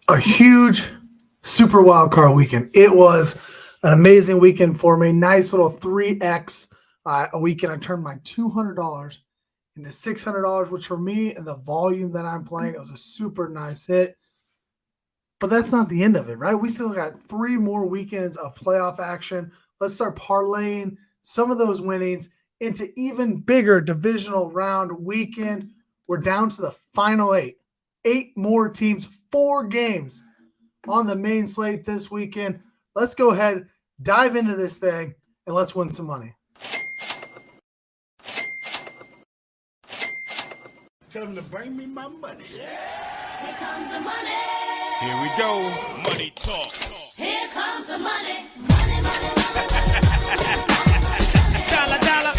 A huge super wildcard weekend. It was an amazing weekend for me. Nice little 3x a weekend. I turned my $200 into $600, which for me and the volume that I'm playing, it was a super nice hit. But that's not the end of it, right? We still got 3 more weekends of playoff action. Let's start parlaying some of those winnings into even bigger divisional round weekend. We're down to the final 8. 8 more teams, 4 games on the main slate this weekend. Let's go ahead, dive into this thing, and let's win some money. Tell them to bring me my money. Here comes the money. Here we go. Money talk. Here comes the money. Money, money, money. Dollar, dollar.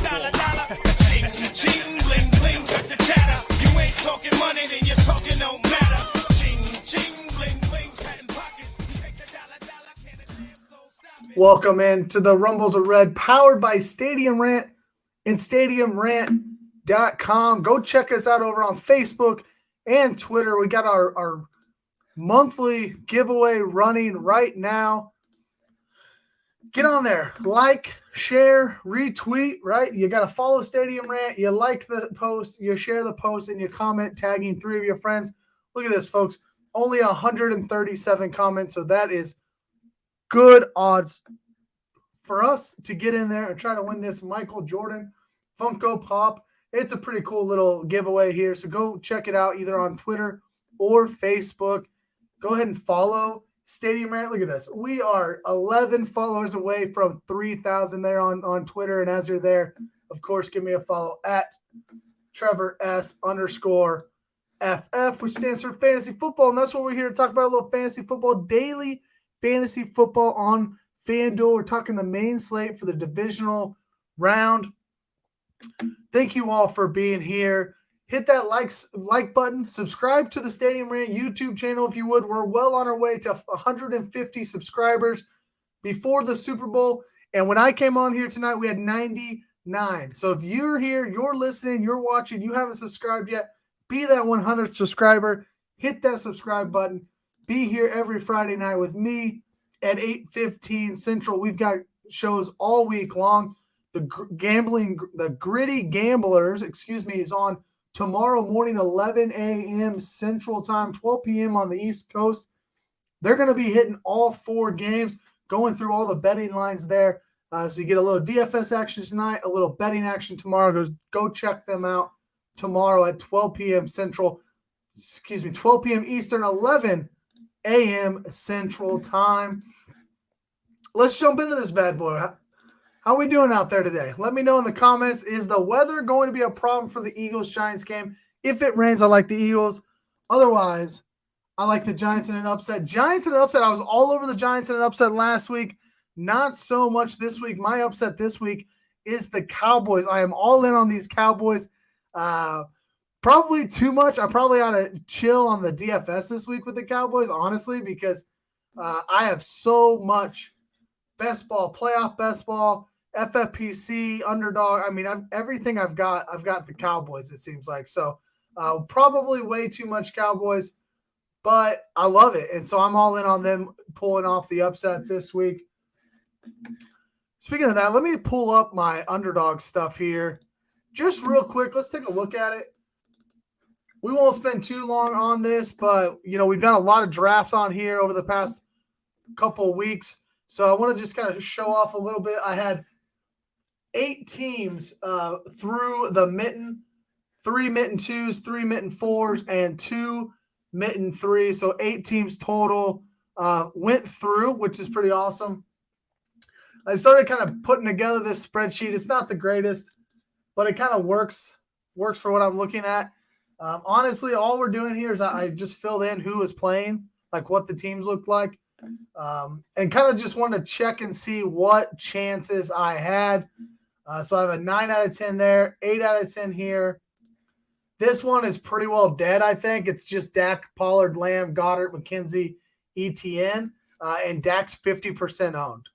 Dollar, dollar. Ching, ching, bling, bling. Cut the chatter. You ain't talking money, then your talking don't matter. Ching, ching, bling, bling. Patent pockets. Take the dollar, dollar. Can it damn so stop it? Welcome in to the Rumbles of Red, powered by Stadium Rant and StadiumRant.com. Go check us out over on Facebook and Twitter. We got our monthly giveaway running right now. Get on there, like, share, retweet, right? You got to follow Stadium Rant. You like the post, you share the post, and you comment tagging 3 of your friends. Look at this, folks. Only 137 comments, so that is good odds for us to get in there and try to win this Michael Jordan Funko Pop. It's a pretty cool little giveaway here, so go check it out either on Twitter or Facebook. Go ahead and follow Stadium Rant. Look at this. We are 11 followers away from 3,000 there on Twitter. And as you're there, of course, give me a follow at Trevor S_FF, which stands for Fantasy Football. And that's what we're here to talk about, a little fantasy football, daily fantasy football on Fanduel. We're talking the main slate for the divisional round. Thank you all for being here. Hit that like button. Subscribe to the Stadium Rant YouTube channel if you would. We're well on our way to 150 subscribers before the Super Bowl. And when I came on here tonight, we had 99. So if you're here, you're listening, you're watching, you haven't subscribed yet, be that 100th subscriber. Hit that subscribe button. Be here every Friday night with me at 8:15 Central. We've got shows all week long. The Gritty Gamblers, is on tomorrow morning, 11 a.m. Central Time, 12 p.m. on the East Coast. They're going to be hitting all 4 games, going through all the betting lines there. So you get a little DFS action tonight, a little betting action tomorrow. Go check them out tomorrow at 12 p.m. 12 p.m. Eastern, 11 a.m. Central Time. Let's jump into this bad boy. How are we doing out there today? Let me know in the comments. Is the weather going to be a problem for the Eagles-Giants game? If it rains, I like the Eagles. Otherwise, I like the Giants in an upset. Giants in an upset. I was all over the Giants in an upset last week. Not so much this week. My upset this week is the Cowboys. I am all in on these Cowboys. Probably too much. I probably ought to chill on the DFS this week with the Cowboys, honestly, because I have so much best ball, playoff best ball, FFPC, underdog. I mean, everything I've got the Cowboys, it seems like. So probably way too much Cowboys, but I love it. And so I'm all in on them pulling off the upset this week. Speaking of that, let me pull up my underdog stuff here. Just real quick, let's take a look at it. We won't spend too long on this, but, we've done a lot of drafts on here over the past couple of weeks. So I want to just kind of show off a little bit. I had 8 teams through the mitten, 3 mitten 2s, 3 mitten 4s, and 2 mitten 3s. So 8 teams total went through, which is pretty awesome. I started kind of putting together this spreadsheet. It's not the greatest, but it kind of works for what I'm looking at. Honestly, all we're doing here is I just filled in who was playing, like what the teams looked like. And kind of just wanted to check and see what chances I had. So I have a 9 out of 10 there, 8 out of 10 here. This one is pretty well dead, I think. It's just Dak, Pollard, Lamb, Goddard, McKenzie, ETN, and Dak's 50% owned,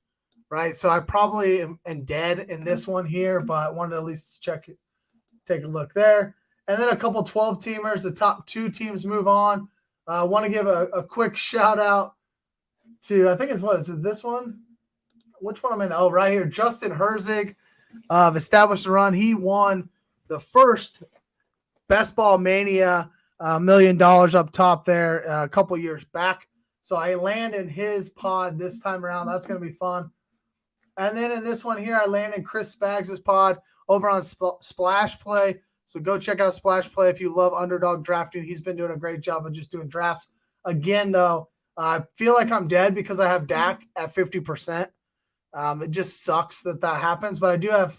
right? So I probably am dead in this one here, but I wanted to at least take a look there. And then a couple 12-teamers. The top 2 teams move on. I want to give a quick shout-out to, I think it's what? Is it this one? Which one am I in? Oh, right here. Justin Herzig of Established a Run. He won the first Best Ball Mania $1 million up top there a couple years back. So I land in his pod this time around. That's going to be fun. And then in this one here, I land in Chris Spags' pod over on Splash Play. So go check out Splash Play if you love Underdog Drafting. He's been doing a great job of just doing drafts. Again, though, I feel like I'm dead because I have Dak at 50%. It just sucks that happens. But I do have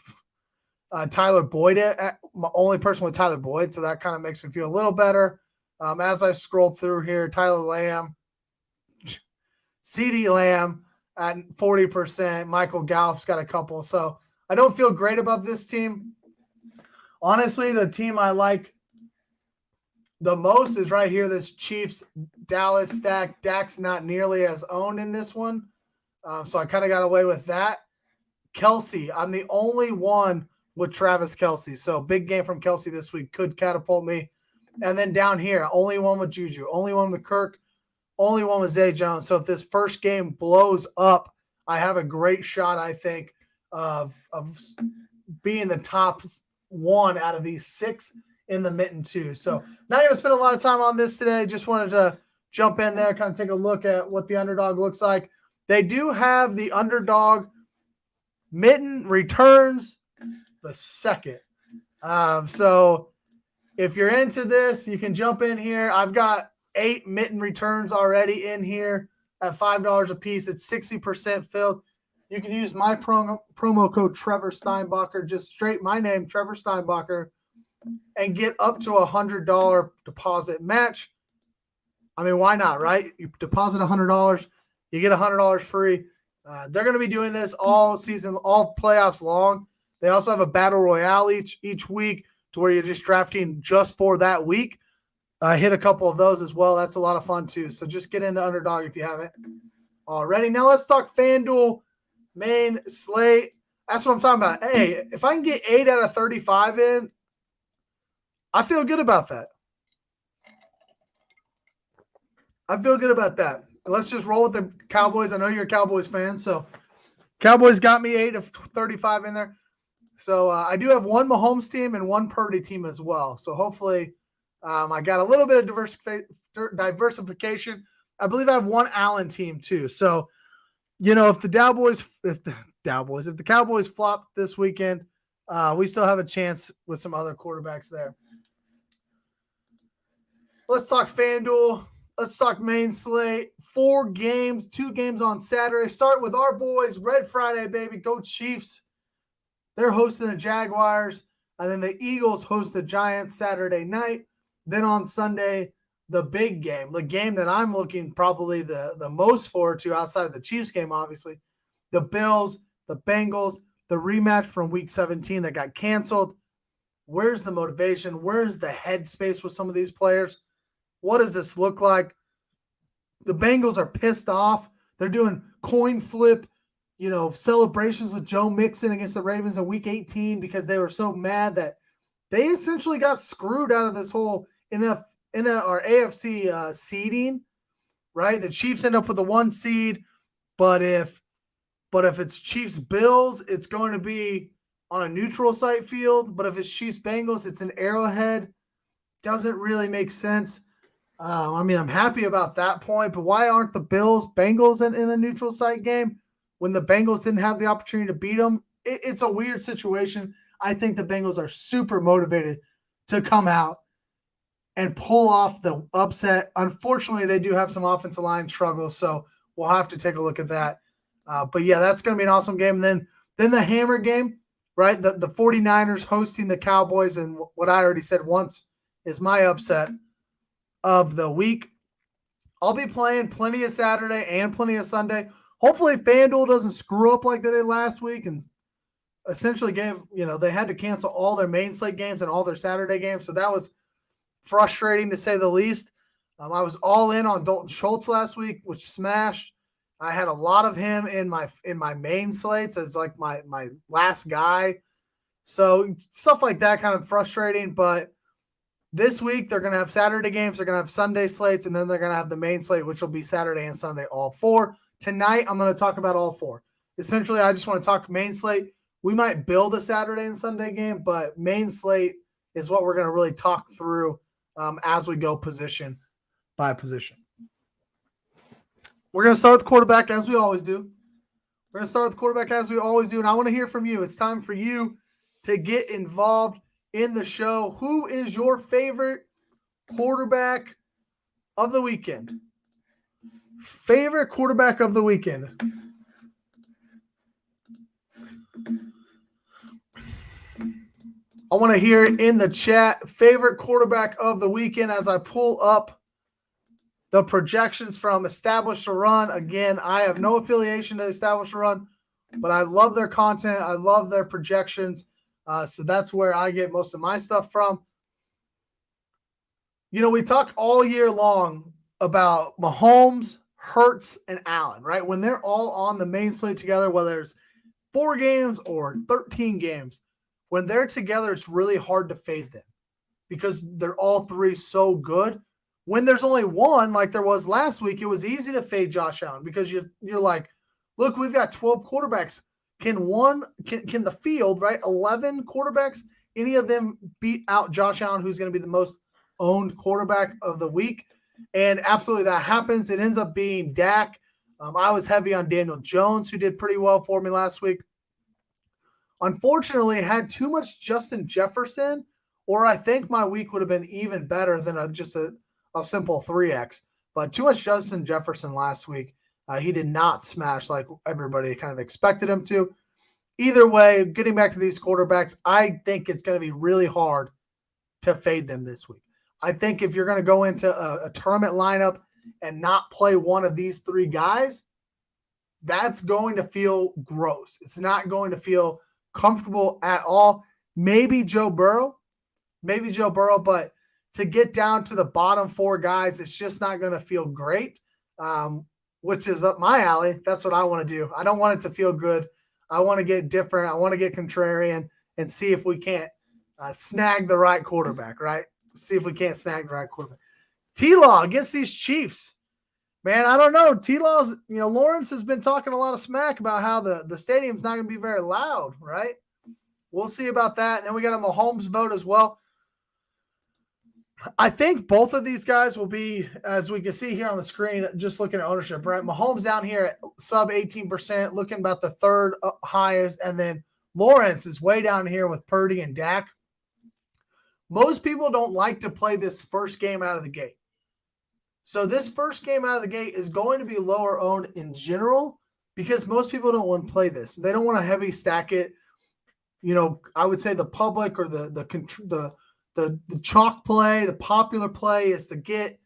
Tyler Boyd, my only person with Tyler Boyd, so that kind of makes me feel a little better. As I scroll through here, Tyler Lamb, CeeDee Lamb at 40%. Michael Gallup's got a couple. So I don't feel great about this team. Honestly, the team I like the most is right here, this Chiefs Dallas stack. Dak's not nearly as owned in this one. So I kind of got away with that. Kelsey, I'm the only one with Travis Kelsey. So big game from Kelsey this week could catapult me. And then down here, only one with Juju, only one with Kirk, only one with Zay Jones. So if this first game blows up, I have a great shot, I think, of being the top 1 out of these 6 in the mitten too. So not going to spend a lot of time on this today. Just wanted to jump in there, kind of take a look at what the Underdog looks like. They do have the Underdog mitten returns the 2nd. So if you're into this, you can jump in here. I've got 8 mitten returns already in here at $5 a piece. It's 60% filled. You can use my promo code Trevor Steinbacher, just straight my name, Trevor Steinbacher, and get up to $100 deposit match. I mean, why not, right? You deposit $100, you get $100 free. They're going to be doing this all season, all playoffs long. They also have a battle royale each week to where you're just drafting just for that week. I hit a couple of those as well. That's a lot of fun too. So just get into Underdog if you haven't already. Now let's talk Fanduel, Mainslate. That's what I'm talking about. Hey, if I can get 8 out of 35 in, I feel good about that. Let's just roll with the Cowboys. I know you're a Cowboys fan, so Cowboys got me 8 of 35 in there. So I do have one Mahomes team and one Purdy team as well. So hopefully I got a little bit diversification. I believe I have one Allen team too. So, you know, if the Cowboys flop this weekend, we still have a chance with some other quarterbacks there. Let's talk Fanduel. Let's talk Mainslate. 4 games, 2 games on Saturday. Start with our boys. Red Friday, baby. Go Chiefs. They're hosting the Jaguars. And then the Eagles host the Giants Saturday night. Then on Sunday, the big game. The game that I'm looking probably the most forward to outside of the Chiefs game, obviously. The Bills, the Bengals, the rematch from Week 17 that got canceled. Where's the motivation? Where's the headspace with some of these players? What does this look like? The Bengals are pissed off. They're doing coin flip, celebrations with Joe Mixon against the Ravens in Week 18 because they were so mad that they essentially got screwed out of this whole AFC seeding, right? The Chiefs end up with the 1 seed, but if it's Chiefs Bills, it's going to be on a neutral site field. But if it's Chiefs Bengals, it's an Arrowhead. Doesn't really make sense. I'm happy about that point, but why aren't the Bills Bengals in a neutral site game when the Bengals didn't have the opportunity to beat them? It's a weird situation. I think the Bengals are super motivated to come out and pull off the upset. Unfortunately, they do have some offensive line struggles, so we'll have to take a look at that. But yeah, that's going to be an awesome game. And then the hammer game, right? The 49ers hosting the Cowboys, and what I already said once is my upset of the week. I'll be playing plenty of Saturday and plenty of Sunday. Hopefully FanDuel doesn't screw up like they did last week and essentially they had to cancel all their Mainslate games and all their Saturday games. So that was frustrating to say the least. I was all in on Dalton Schultz last week, which smashed. I had a lot of him in my main slates as like my last guy. So stuff like that kind of frustrating, but This week, they're going to have Saturday games. They're going to have Sunday slates, and then they're going to have the main slate, which will be Saturday and Sunday, all four. Tonight, I'm going to talk about all four. Essentially, I just want to talk main slate. We might build a Saturday and Sunday game, but main slate is what we're going to really talk through as we go position by position. We're going to start with quarterback as we always do. And I want to hear from you. It's time for you to get involved in the show. Who is your favorite quarterback of the weekend? Favorite quarterback of the weekend. I want to hear it in the chat. Favorite quarterback of the weekend as I pull up the projections from Establish a Run. Again, I have no affiliation to Establish a Run, but I love their content. I love their projections. So that's where I get most of my stuff from. You know, we talk all year long about Mahomes, Hurts, and Allen, right? When they're all on the main slate together, whether it's 4 games or 13 games, when they're together, it's really hard to fade them because they're all three so good. When there's only one, like there was last week, it was easy to fade Josh Allen because you're like, look, we've got 12 quarterbacks. Can the field, right, 11 quarterbacks, any of them beat out Josh Allen, who's going to be the most owned quarterback of the week? And absolutely that happens. It ends up being Dak. I was heavy on Daniel Jones, who did pretty well for me last week. Unfortunately, had too much Justin Jefferson, or I think my week would have been even better than just a simple 3X. But too much Justin Jefferson last week. He did not smash like everybody kind of expected him to. Either way, getting back to these quarterbacks, I think it's going to be really hard to fade them this week. I think if you're going to go into a tournament lineup and not play one of these 3 guys, that's going to feel gross. It's not going to feel comfortable at all. Maybe Joe Burrow, but to get down to the bottom 4 guys, it's just not going to feel great, which is up my alley. That's what I want to do. I don't want it to feel good. I want to get different. I want to get contrarian and see if we can't snag the right quarterback, right? See if we can't snag the right quarterback. T-Law against these Chiefs. Man, I don't know. T-Law's, Lawrence has been talking a lot of smack about how the stadium's not going to be very loud, right? We'll see about that. And then we got a Mahomes vote as well. I think both of these guys will be, as we can see here on the screen, just looking at ownership, right? Mahomes down here at sub 18%, looking about the 3rd highest. And then Lawrence is way down here with Purdy and Dak. Most people don't like to play this first game out of the gate. So this first game out of the gate is going to be lower owned in general because most people don't want to play this. They don't want to heavy stack it. I would say the public or the chalk play, the popular play is to get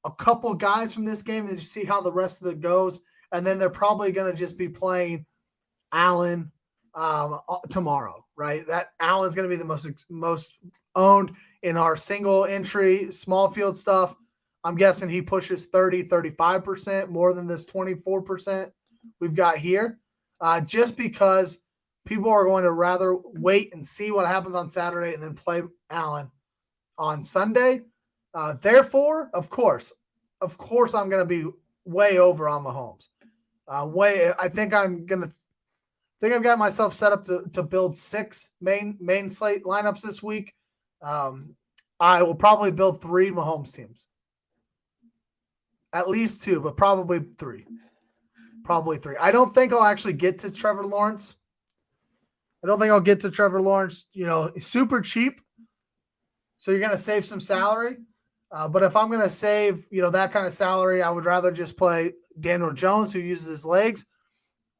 a couple guys from this game and just see how the rest of it goes. And then they're probably going to just be playing Allen tomorrow, right? That Allen's going to be the most owned in our single entry, small field stuff. I'm guessing he pushes 30, 35% more than this 24% we've got here, just because people are going to rather wait and see what happens on Saturday and then play Allen on Sunday. Therefore, of course, I'm going to be way over on Mahomes. I think I've got myself set up to build 6 main slate lineups this week. I will probably build 3 Mahomes teams. At least 2, but probably 3. I don't think I'll actually get to Trevor Lawrence. He's super cheap. So you're going to save some salary. But if I'm going to save, that kind of salary, I would rather just play Daniel Jones, who uses his legs,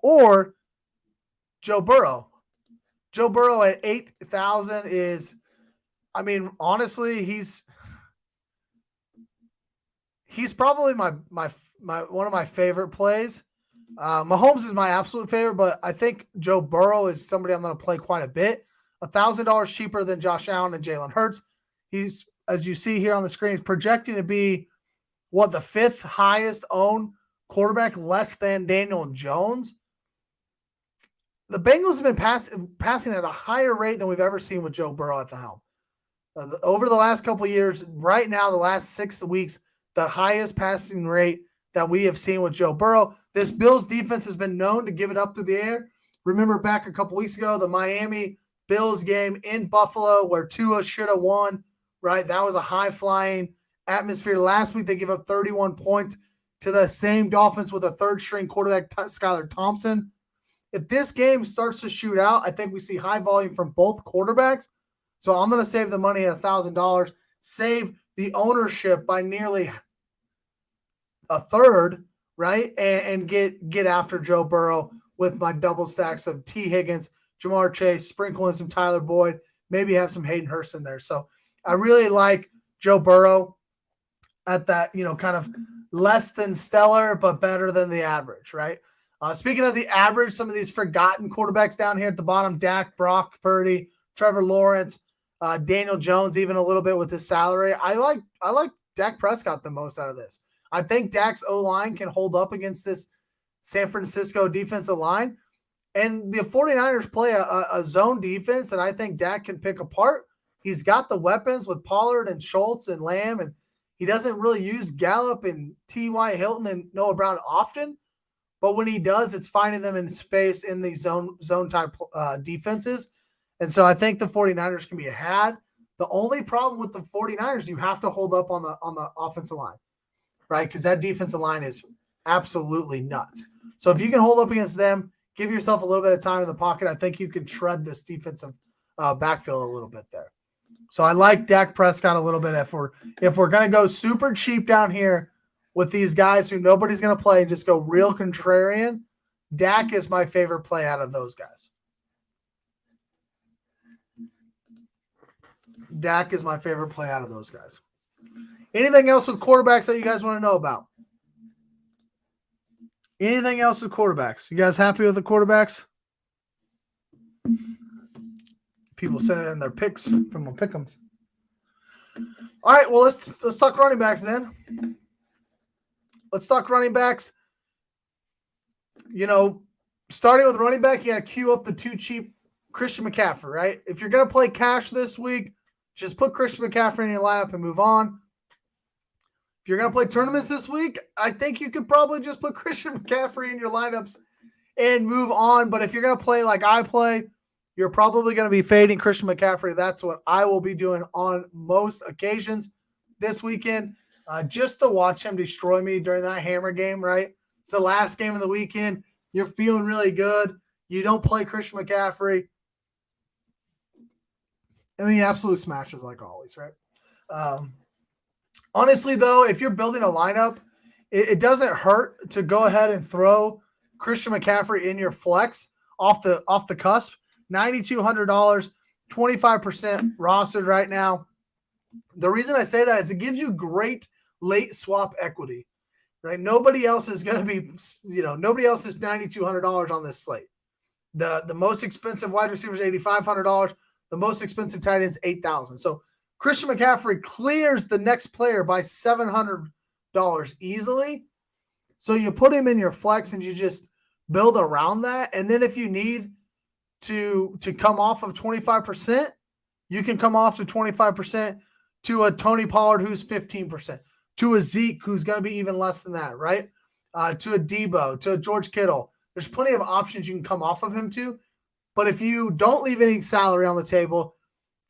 or Joe Burrow. Joe Burrow at 8,000 is, honestly, he's probably my one of my favorite plays. Mahomes is my absolute favorite, but I think Joe Burrow is somebody I'm going to play quite a bit. $1,000 cheaper than Josh Allen and Jalen Hurts. He's, as you see here on the screen, projecting to be the 5th highest owned quarterback, less than Daniel Jones. The Bengals have been passing at a higher rate than we've ever seen with Joe Burrow at the helm. Over the last couple of years, right now, the last 6 weeks, the highest passing rate that we have seen with Joe Burrow. This Bills defense has been known to give it up through the air. Remember back a couple weeks ago, the Miami Bills game in Buffalo where Tua should have won, right? That was a high-flying atmosphere. Last week, they gave up 31 points to the same Dolphins with a third-string quarterback, Skylar Thompson. If this game starts to shoot out, I think we see high volume from both quarterbacks. So I'm going to save the money at $1,000, save the ownership by nearly a third, right? And get after Joe Burrow with my double stacks of T. Higgins, Jamar Chase, sprinkle in some Tyler Boyd, maybe have some Hayden Hurst in there. So I really like Joe Burrow at that, kind of less than stellar, but better than the average, right? Speaking of the average, some of these forgotten quarterbacks down here at the bottom, Dak, Brock Purdy, Trevor Lawrence, Daniel Jones, even a little bit with his salary. I like Dak Prescott the most out of this. I think Dak's O-line can hold up against this San Francisco defensive line. And the 49ers play a zone defense, and I think Dak can pick apart. He's got the weapons with Pollard and Schultz and Lamb, and he doesn't really use Gallup and T.Y. Hilton and Noah Brown often. But when he does, it's finding them in space in these zone-type defenses. And so I think the 49ers can be had. The only problem with the 49ers, you have to hold up on the offensive line, right? Because that defensive line is absolutely nuts. So if you can hold up against them, give yourself a little bit of time in the pocket, I think you can shred this defensive backfield a little bit there. So I like Dak Prescott a little bit. If we're going to go super cheap down here with these guys who nobody's going to play and just go real contrarian, Dak is my favorite play out of those guys. Dak is my favorite play out of those guys. Anything else with quarterbacks that you guys want to know about? Anything else with quarterbacks? You guys happy with the quarterbacks? People sending in their picks from the pick'ems. All right, well let's talk running backs then. Let's talk running backs. Starting with running back, you got to queue up the too cheap Christian McCaffrey, right? If you're going to play cash this week, just put Christian McCaffrey in your lineup and move on. If you're going to play tournaments this week, I think you could probably just put Christian McCaffrey in your lineups and move on. But if you're going to play like I play, you're probably going to be fading Christian McCaffrey. That's what I will be doing on most occasions this weekend, just to watch him destroy me during that hammer game, right? It's the last game of the weekend. You're feeling really good. You don't play Christian McCaffrey. And he absolutely smashes like always, right? Honestly, though, if you're building a lineup, it doesn't hurt to go ahead and throw Christian McCaffrey in your flex off the cusp. $9,200, 25% rostered right now. The reason I say that is it gives you great late swap equity, right? Nobody else is going to be, nobody else is $9,200 on this slate. The most expensive wide receiver is $8,500. The most expensive tight end is $8,000. So Christian McCaffrey clears the next player by $700 easily. So you put him in your flex and you just build around that. And then if you need to come off of 25%, you can come off to 25% to a Tony Pollard who's 15%, to a Zeke who's going to be even less than that, right? To a Debo, to a George Kittle. There's plenty of options you can come off of him to. But if you don't leave any salary on the table,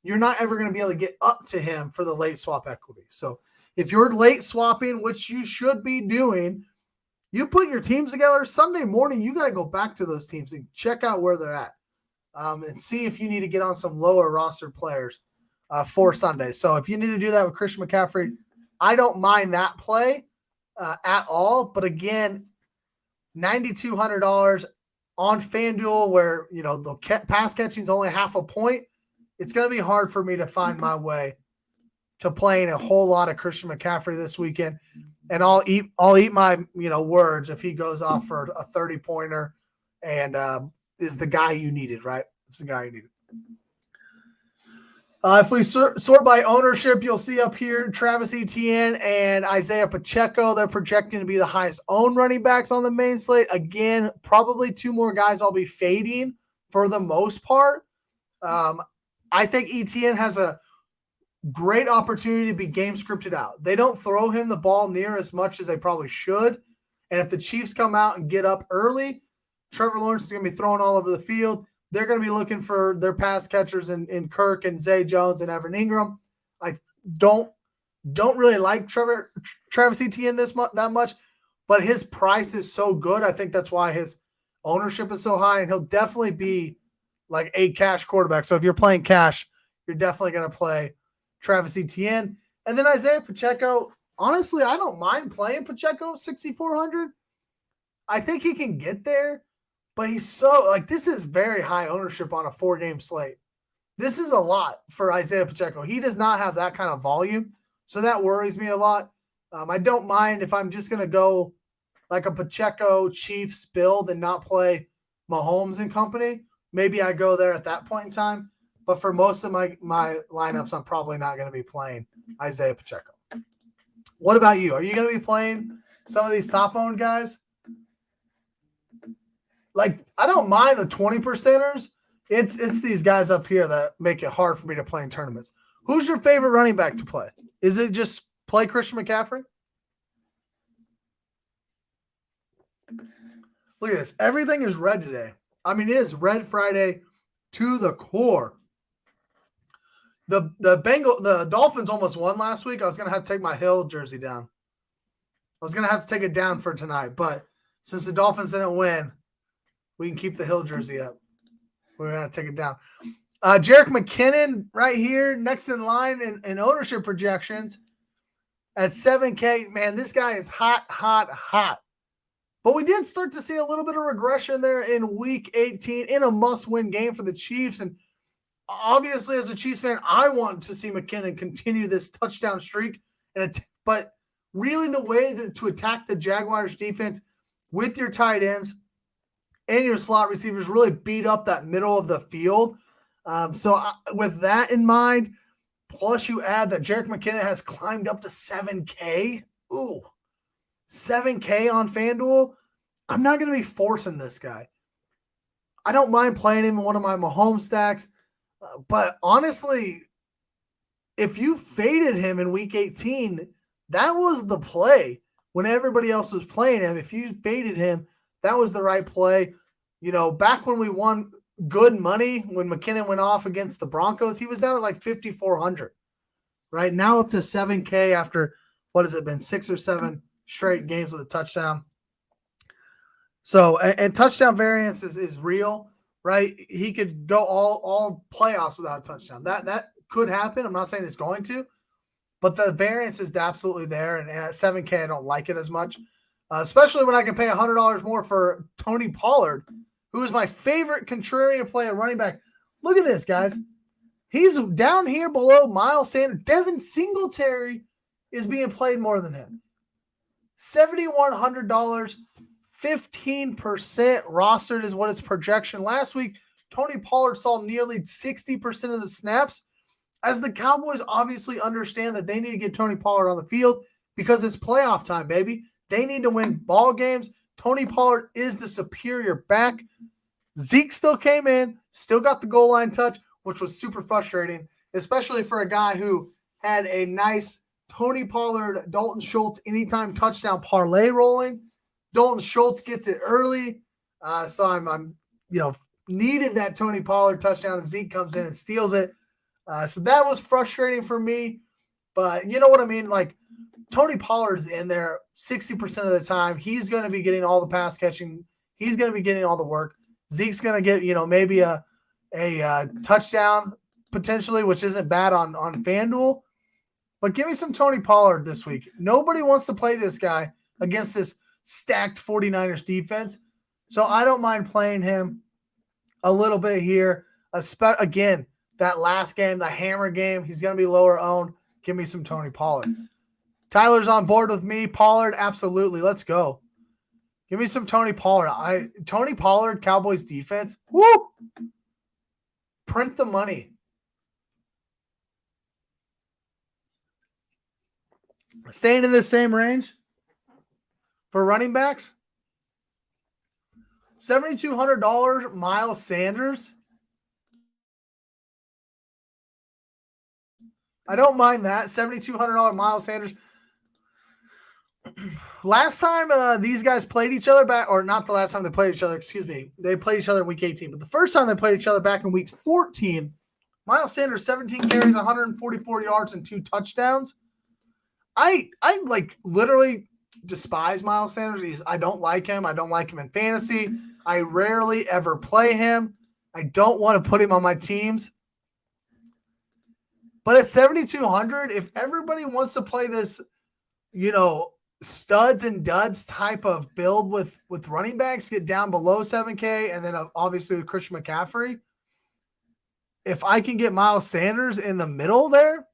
you're not ever going to be able to get up to him for the late swap equity. So if you're late swapping, which you should be doing, you put your teams together Sunday morning, you got to go back to those teams and check out where they're at and see if you need to get on some lower roster players for Sunday. So if you need to do that with Christian McCaffrey, I don't mind that play at all. But again, $9,200 on FanDuel where, the pass catching is only half a point. It's going to be hard for me to find my way to playing a whole lot of Christian McCaffrey this weekend. And I'll eat my, words if he goes off for a 30-pointer and is the guy you needed, right? It's the guy you needed. If we sort by ownership, you'll see up here Travis Etienne and Isaiah Pacheco. They're projecting to be the highest owned running backs on the main slate. Again, probably two more guys I'll be fading for the most part. I think Etienne has a great opportunity to be game scripted out. They don't throw him the ball near as much as they probably should. And if the Chiefs come out and get up early, Trevor Lawrence is going to be throwing all over the field. They're going to be looking for their pass catchers in Kirk and Zay Jones and Evan Ingram. I don't really like Travis Etienne that much, but his price is so good. I think that's why his ownership is so high, and he'll definitely be like a cash quarterback. So if you're playing cash, you're definitely going to play Travis Etienne. And then Isaiah Pacheco, honestly, I don't mind playing Pacheco 6,400. I think he can get there, but he's so like this is very high ownership on a 4-game slate. This is a lot for Isaiah Pacheco. He does not have that kind of volume, so that worries me a lot. I don't mind if I'm just going to go like a Pacheco Chiefs build and not play Mahomes and company. Maybe I go there at that point in time. But for most of my lineups, I'm probably not going to be playing Isaiah Pacheco. What about you? Are you going to be playing some of these top-owned guys? Like, I don't mind the 20%ers. It's these guys up here that make it hard for me to play in tournaments. Who's your favorite running back to play? Is it just play Christian McCaffrey? Look at this. Everything is red today. I mean, it is Red Friday to the core. The Dolphins almost won last week. I was going to have to take my Hill jersey down. I was going to have to take it down for tonight. But since the Dolphins didn't win, we can keep the Hill jersey up. We're going to take it down. Jerick McKinnon right here, next in line in ownership projections at 7K. Man, this guy is hot. But we did start to see a little bit of regression there in week 18 in a must-win game for the Chiefs. And obviously, as a Chiefs fan, I want to see McKinnon continue this touchdown streak. But really the way to attack the Jaguars defense with your tight ends and your slot receivers, really beat up that middle of the field. With that in mind, plus you add that Jerick McKinnon has climbed up to 7K. Ooh, 7K on FanDuel. I'm not going to be forcing this guy. I don't mind playing him in one of my Mahomes stacks. But honestly, if you faded him in week 18, that was the play when everybody else was playing him. If you faded him, that was the right play. You know, back when we won good money, when McKinnon went off against the Broncos, he was down at like 5,400. Right now up to 7K after, what has it been, 6 or 7 straight games with a touchdown. So, and touchdown variance is real. Right, he could go all playoffs without a touchdown. That could happen. I'm not saying it's going to, but the variance is absolutely there. And at 7K, I don't like it as much, especially when I can pay $100 more for Tony Pollard, who is my favorite contrarian play at running back. Look at this, guys. He's down here below Miles Sanders. Devin Singletary is being played more than him. $7,100. 15% rostered is what his projection. Last week, Tony Pollard saw nearly 60% of the snaps, as the Cowboys obviously understand that they need to get Tony Pollard on the field because it's playoff time, baby. They need to win ball games. Tony Pollard is the superior back. Zeke still came in, still got the goal line touch, which was super frustrating, especially for a guy who had a nice Tony Pollard, Dalton Schultz anytime touchdown parlay rolling. Dalton Schultz gets it early. So I'm needed that Tony Pollard touchdown, and Zeke comes in and steals it. So that was frustrating for me. But you know what I mean? Like, Tony Pollard's in there 60% of the time. He's going to be getting all the pass catching. He's going to be getting all the work. Zeke's going to get, maybe a touchdown potentially, which isn't bad on FanDuel. But give me some Tony Pollard this week. Nobody wants to play this guy against this stacked 49ers defense. So I don't mind playing him a little bit here. Again, that last game, the hammer game, he's going to be lower owned. Give me some Tony Pollard. Tyler's on board with me. Pollard, absolutely. Let's go. Give me some Tony Pollard. Tony Pollard, Cowboys defense. Woo! Print the money. Staying in the same range for running backs. $7,200, Miles Sanders. I don't mind that. $7,200 Miles Sanders. Last time these guys played each other back, or not the last time they played each other, excuse me. They played each other in week 18, but the first time they played each other back in week 14, Miles Sanders, 17 carries, 144 yards, and 2 touchdowns. I like literally despise Miles Sanders. I don't like him. I don't like him in fantasy. I rarely ever play him. I don't want to put him on my teams. But at 7,200, if everybody wants to play this, studs and duds type of build with running backs, get down below 7K, and then obviously with Christian McCaffrey, if I can get Miles Sanders in the middle there,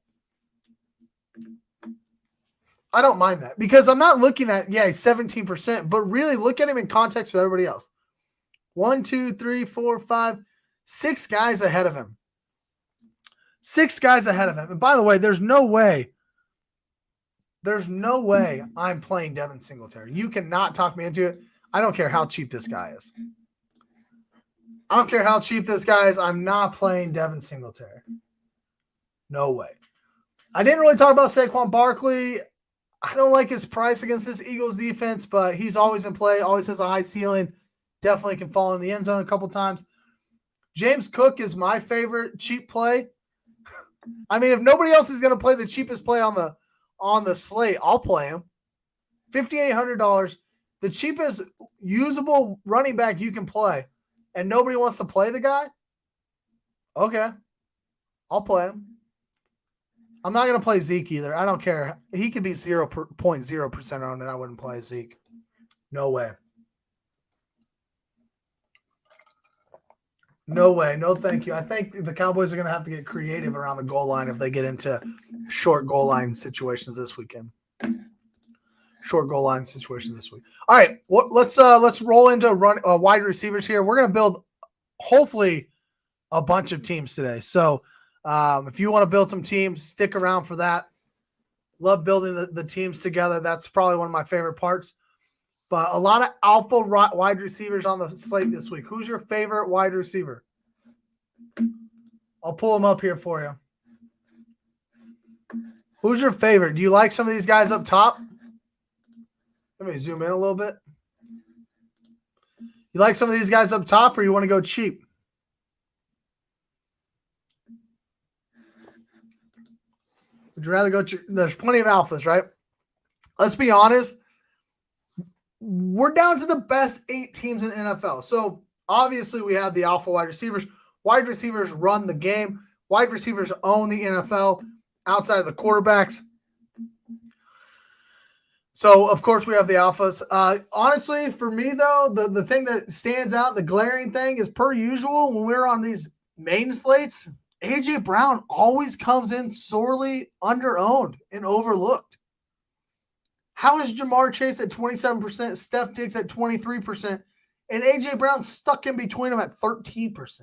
I don't mind that, because I'm not looking at, he's 17%, but really look at him in context with everybody else. 1, 2, 3, 4, 5, 6 guys ahead of him. 6 guys ahead of him. And by the way, there's no way I'm playing Devin Singletary. You cannot talk me into it. I don't care how cheap this guy is. I'm not playing Devin Singletary. No way. I didn't really talk about Saquon Barkley. I don't like his price against this Eagles defense, but he's always in play, always has a high ceiling. Definitely can fall in the end zone a couple times. James Cook is my favorite cheap play. I mean, if nobody else is going to play the cheapest play on the slate, I'll play him. $5,800, the cheapest usable running back you can play, and nobody wants to play the guy? Okay. I'll play him. I'm not going to play Zeke either. I don't care. He could be 0.0% owned, and I wouldn't play Zeke. No way. No way. No, thank you. I think the Cowboys are going to have to get creative around the goal line if they get into short goal line situations this weekend. Short goal line situation this week. All right, let's roll into wide receivers here. We're going to build hopefully a bunch of teams today. So if you want to build some teams, stick around for that. Love building the teams together. That's probably one of my favorite parts. But a lot of alpha wide receivers on the slate this week. Who's your favorite wide receiver? I'll pull them up here for you. Who's your favorite? Do you like some of these guys up top? Let me zoom in a little bit. You like some of these guys up top, or you want to go cheap? Would you rather go cheap? There's plenty of alphas, right? Let's be honest. We're down to the best 8 teams in NFL. So obviously we have the alpha wide receivers. Wide receivers run the game. Wide receivers own the NFL outside of the quarterbacks. So, of course, we have the alphas. Honestly, for me, though, the thing that stands out, the glaring thing is, per usual, when we're on these main slates, A.J. Brown always comes in sorely under-owned and overlooked. How is Jamar Chase at 27%, Steph Diggs at 23%, and A.J. Brown stuck in between them at 13%?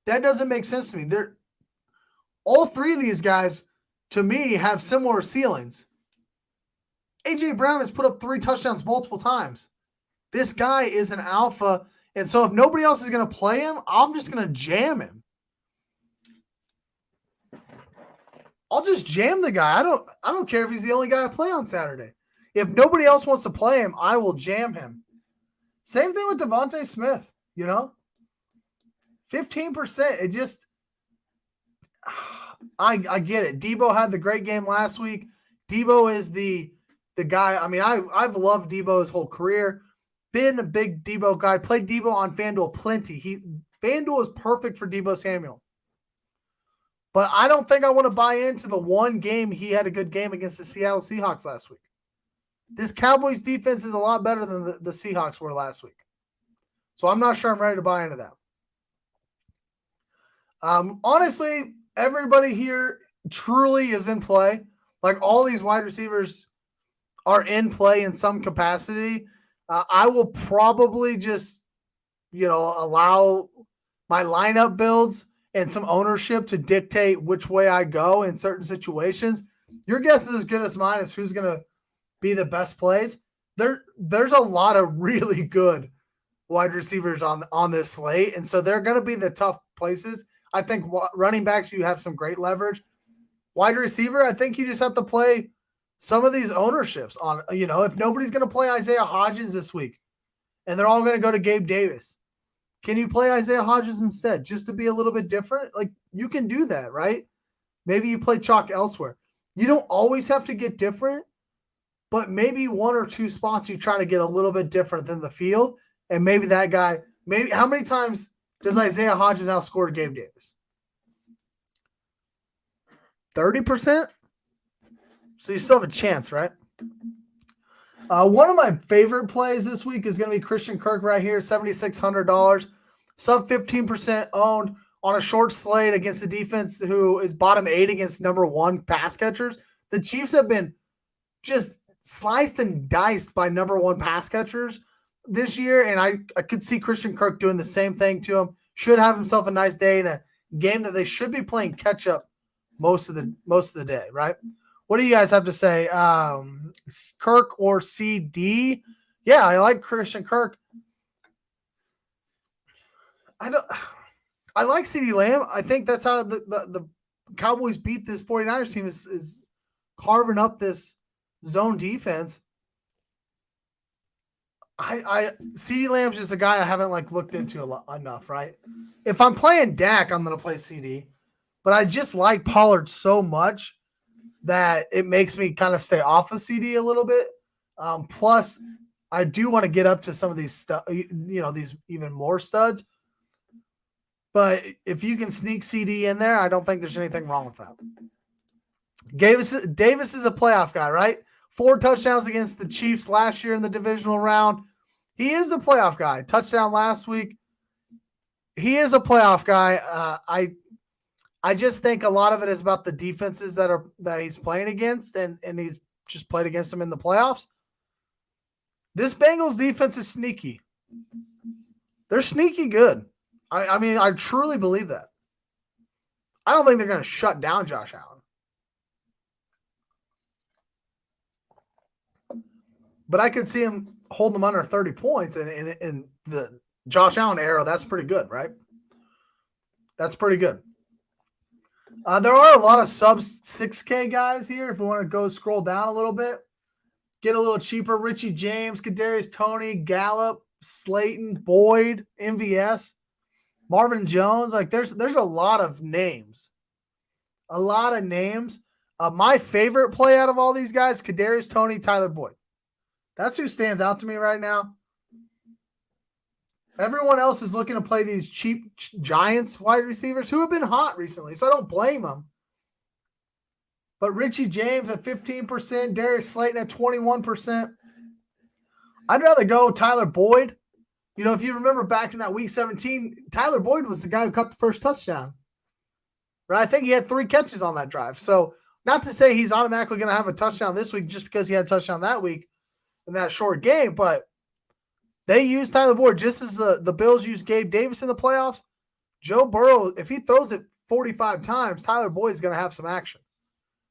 That doesn't make sense to me. All 3 of these guys, to me, have similar ceilings. A.J. Brown has put up 3 touchdowns multiple times. This guy is an alpha, and so if nobody else is going to play him, I'm just going to jam him. I'll just jam the guy. I don't care if he's the only guy I play on Saturday. If nobody else wants to play him, I will jam him. Same thing with Devontae Smith, 15%. It just I get it. Debo had the great game last week. Debo is the guy. I mean, I've loved Debo his whole career. Been a big Debo guy. Played Debo on Fanduel plenty. Fanduel is perfect for Debo Samuel. But I don't think I want to buy into the one game he had a good game against the Seattle Seahawks last week. This Cowboys defense is a lot better than the Seahawks were last week. So I'm not sure I'm ready to buy into that. Honestly, everybody here truly is in play. Like, all these wide receivers are in play in some capacity. I will probably just, allow my lineup builds and some ownership to dictate which way I go in certain situations. Your guess is as good as mine as who's going to be the best plays. There's a lot of really good wide receivers on this slate, and so they're going to be the tough places. I think running backs, you have some great leverage. wide receiver, I think you just have to play some of these ownerships on, if nobody's going to play Isaiah Hodgins this week and they're all going to go to Gabe Davis, can you play Isaiah Hodgins instead just to be a little bit different? Like, you can do that, right? Maybe you play chalk elsewhere. You don't always have to get different, but maybe one or two spots you try to get a little bit different than the field. And maybe that guy, how many times does Isaiah Hodgins outscore Gabe Davis? 30%? So you still have a chance, right? One of my favorite plays this week is going to be Christian Kirk right here, $7,600, sub 15% owned on a short slate against the defense who is bottom 8 against number 1 pass catchers. The Chiefs have been just sliced and diced by number 1 pass catchers this year, and I could see Christian Kirk doing the same thing to him. Should have himself a nice day in a game that they should be playing catch up most of the day, right? What do you guys have to say? Kirk or CD? Yeah, I like Christian Kirk. I like CD Lamb. I think that's how the Cowboys beat this 49ers team is carving up this zone defense. CD Lamb's just a guy I haven't looked into enough, right? If I'm playing Dak, I'm going to play CD, but I just like Pollard so much that it makes me kind of stay off of CD a little bit. Plus, I do want to get up to some of these these even more studs. But if you can sneak CD in there, I don't think there's anything wrong with that. Davis is a playoff guy, right? 4 touchdowns against the Chiefs last year in the divisional round. He is the playoff guy. Touchdown last week. He is a playoff guy. I just think a lot of it is about the defenses that he's playing against, and he's just played against them in the playoffs. This Bengals defense is sneaky. They're sneaky good. I mean, I truly believe that. I don't think they're going to shut down Josh Allen. But I could see him holding them under 30 points in the Josh Allen era. That's pretty good, right? That's pretty good. There are a lot of sub 6K guys here. If we want to go scroll down a little bit, get a little cheaper. Richie James, Kadarius Toney, Gallup, Slayton, Boyd, MVS, Marvin Jones. There's a lot of names. A lot of names. My favorite play out of all these guys, Kadarius Toney, Tyler Boyd. That's who stands out to me right now. Everyone else is looking to play these cheap Giants wide receivers who have been hot recently, so I don't blame them. But Richie James at 15%, Darius Slayton at 21%. I'd rather go Tyler Boyd. If you remember back in that week 17, Tyler Boyd was the guy who caught the first touchdown. Right? I think he had 3 catches on that drive. So not to say he's automatically going to have a touchdown this week just because he had a touchdown that week in that short game, but they used Tyler Boyd just as the Bills used Gabe Davis in the playoffs. Joe Burrow, if he throws it 45 times, Tyler Boyd's going to have some action.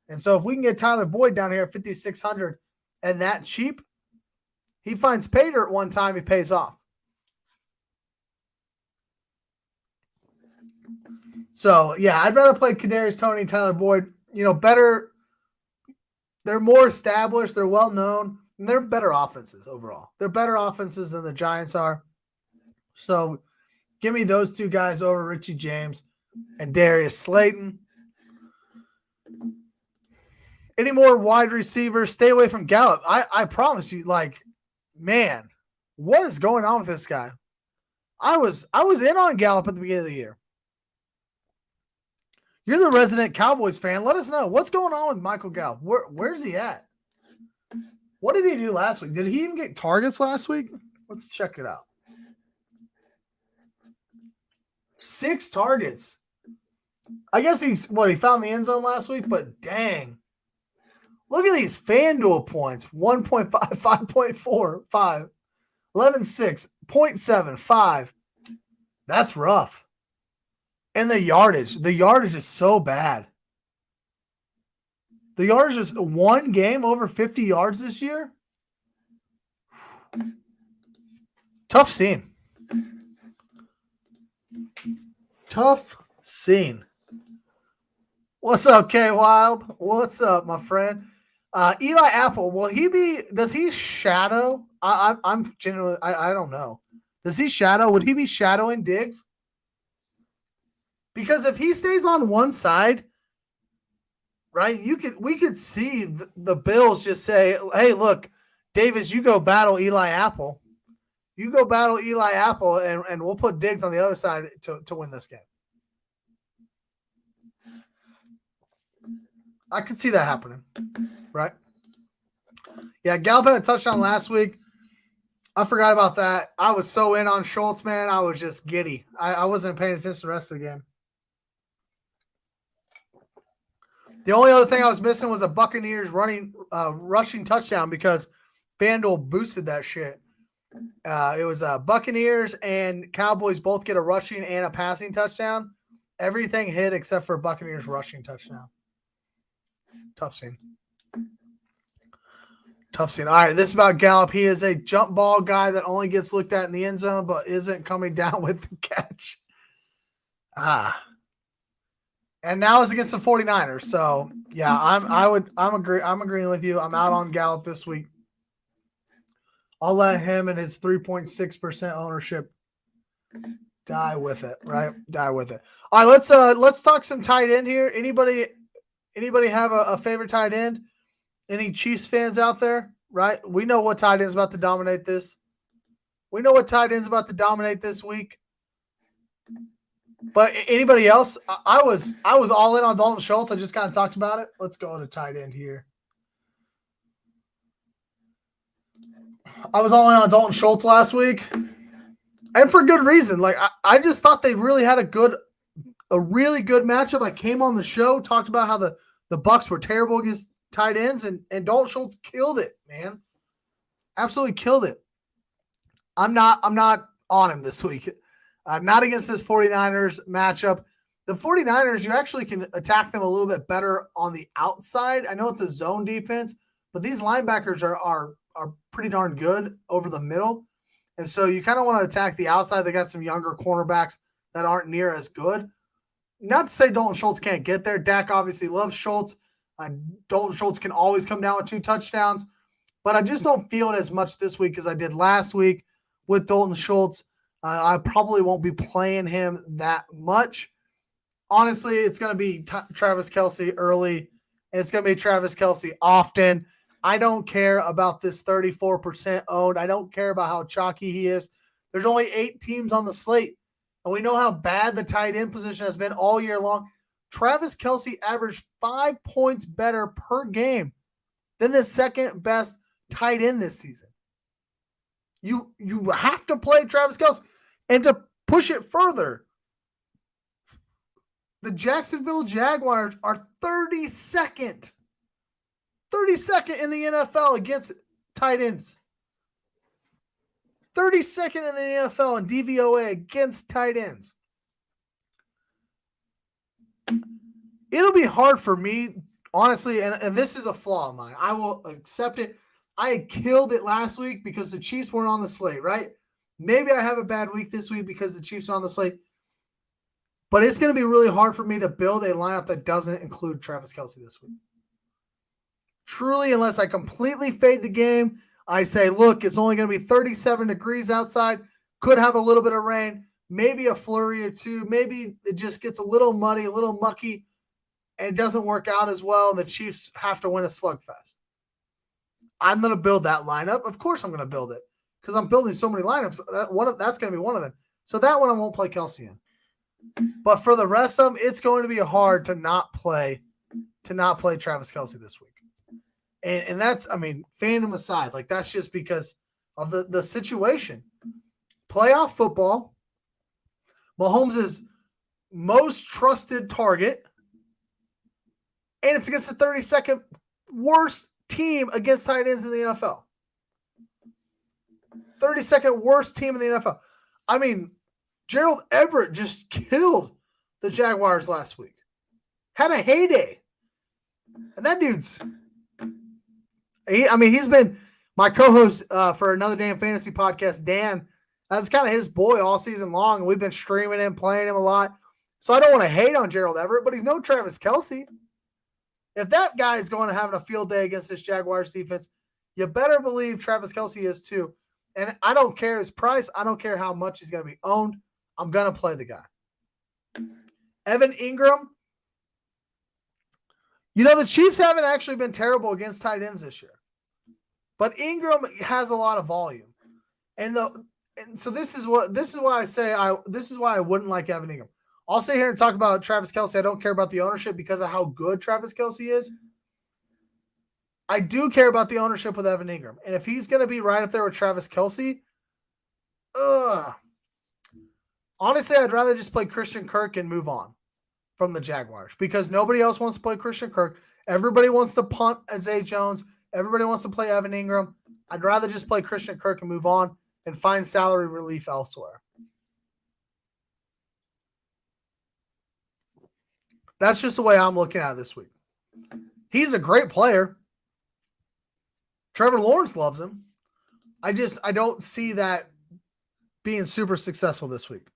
And so if we can get Tyler Boyd down here at 5,600 and that cheap, he finds pay dirt one time, he pays off. So, yeah, I'd rather play Kadarius Toney and Tyler Boyd. Better. They're more established. They're well-known. And they're better offenses overall. They're better offenses than the Giants are. So, give me those 2 guys over Richie James and Darius Slayton. Any more wide receivers? Stay away from Gallup. I promise you, man, what is going on with this guy? I was in on Gallup at the beginning of the year. You're the resident Cowboys fan. Let us know what's going on with Michael Gallup. Where's he at? What did he do last week? Did he even get targets last week? Let's check it out. 6 targets. I guess he found the end zone last week, but dang. Look at these FanDuel points. 1.5, 5.4, 5, 11.6, 0.75. That's rough. And the yardage is so bad. The yardage is 1 game over 50 yards this year. Tough scene. Tough scene. What's up, K Wild? What's up, my friend? Eli Apple, does he shadow? I'm genuinely, I don't know. Does he shadow? Would he be shadowing Diggs? Because if he stays on one side, right, we could see the Bills just say, hey, look, Davis, you go battle Eli Apple. You go battle Eli Apple, and we'll put Diggs on the other side to win this game. I could see that happening, right? Yeah, Gallup had a touchdown last week. I forgot about that. I was so in on Schultz, man. I was just giddy. I wasn't paying attention to the rest of the game. The only other thing I was missing was a Buccaneers rushing touchdown because FanDuel boosted that shit. It was Buccaneers and Cowboys both get a rushing and a passing touchdown. Everything hit except for Buccaneers rushing touchdown. Tough scene. All right, this is about Gallup. He is a jump ball guy that only gets looked at in the end zone, but isn't coming down with the catch. And now it's against the 49ers. So yeah, I'm agreeing with you. I'm out on Gallup this week. I'll let him and his 3.6% ownership die with it, right? Die with it. All right, let's talk some tight end here. Anybody have a favorite tight end? Any Chiefs fans out there, right? We know what tight end's about to dominate this. We know what tight end's about to dominate this week. But anybody else? I was all in on Dalton Schultz. I just kind of talked about it. Let's go to tight end here. I was all in on Dalton Schultz last week, and for good reason. Like I just thought they really had a really good matchup. I came on the show, talked about how the Bucs were terrible against tight ends, and Dalton Schultz killed it, man. Absolutely killed it. I'm not on him this week. Not against this 49ers matchup. The 49ers, you actually can attack them a little bit better on the outside. I know it's a zone defense, but these linebackers are pretty darn good over the middle. And so you kind of want to attack the outside. They got some younger cornerbacks that aren't near as good. Not to say Dalton Schultz can't get there. Dak obviously loves Schultz. Dalton Schultz can always come down with 2 touchdowns. But I just don't feel it as much this week as I did last week with Dalton Schultz. I probably won't be playing him that much. Honestly, it's going to be Travis Kelce early, and it's going to be Travis Kelce often. I don't care about this 34% owned. I don't care about how chalky he is. There's only 8 teams on the slate, and we know how bad the tight end position has been all year long. Travis Kelce averaged 5 points better per game than the second best tight end this season. You have to play Travis Kelce. And to push it further, the Jacksonville Jaguars are 32nd in the NFL against tight ends. 32nd in the NFL in DVOA against tight ends. It'll be hard for me, honestly, and this is a flaw of mine. I will accept it. I killed it last week because the Chiefs weren't on the slate, right? Maybe I have a bad week this week because the Chiefs are on the slate. But it's going to be really hard for me to build a lineup that doesn't include Travis Kelce this week. Truly, unless I completely fade the game, I say, look, it's only going to be 37 degrees outside. Could have a little bit of rain, maybe a flurry or two. Maybe it just gets a little muddy, a little mucky, and it doesn't work out as well, and the Chiefs have to win a slugfest. I'm going to build that lineup. Of course I'm going to build it because I'm building so many lineups. That's going to be one of them. So that one I won't play Kelce in. But for the rest of them, it's going to be hard to not play Travis Kelce this week. And that's, I mean, fandom aside, like that's just because of the situation. Playoff football, Mahomes' most trusted target, and it's against the 32nd worst team against tight ends in the NFL. 32nd worst team in the NFL. I mean, Gerald Everett just killed the Jaguars last week. Had a heyday. And that dude's he's been my co-host for Another Damn Fantasy podcast, Dan. That's kind of his boy all season long. And we've been streaming him, playing him a lot. So I don't want to hate on Gerald Everett, but he's no Travis Kelce. If that guy is going to have a field day against this Jaguars defense, you better believe Travis Kelce is too. And I don't care his price. I don't care how much he's going to be owned. I'm going to play the guy. Evan Ingram. You know, the Chiefs haven't actually been terrible against tight ends this year. But Ingram has a lot of volume. And so this is why I wouldn't like Evan Ingram. I'll sit here and talk about Travis Kelce. I don't care about the ownership because of how good Travis Kelce is. I do care about the ownership with Evan Ingram. And if he's going to be right up there with Travis Kelce, honestly, I'd rather just play Christian Kirk and move on from the Jaguars because nobody else wants to play Christian Kirk. Everybody wants to punt Zay Jones. Everybody wants to play Evan Ingram. I'd rather just play Christian Kirk and move on and find salary relief elsewhere. That's just the way I'm looking at it this week. He's a great player. Trevor Lawrence loves him. I don't see that being super successful this week.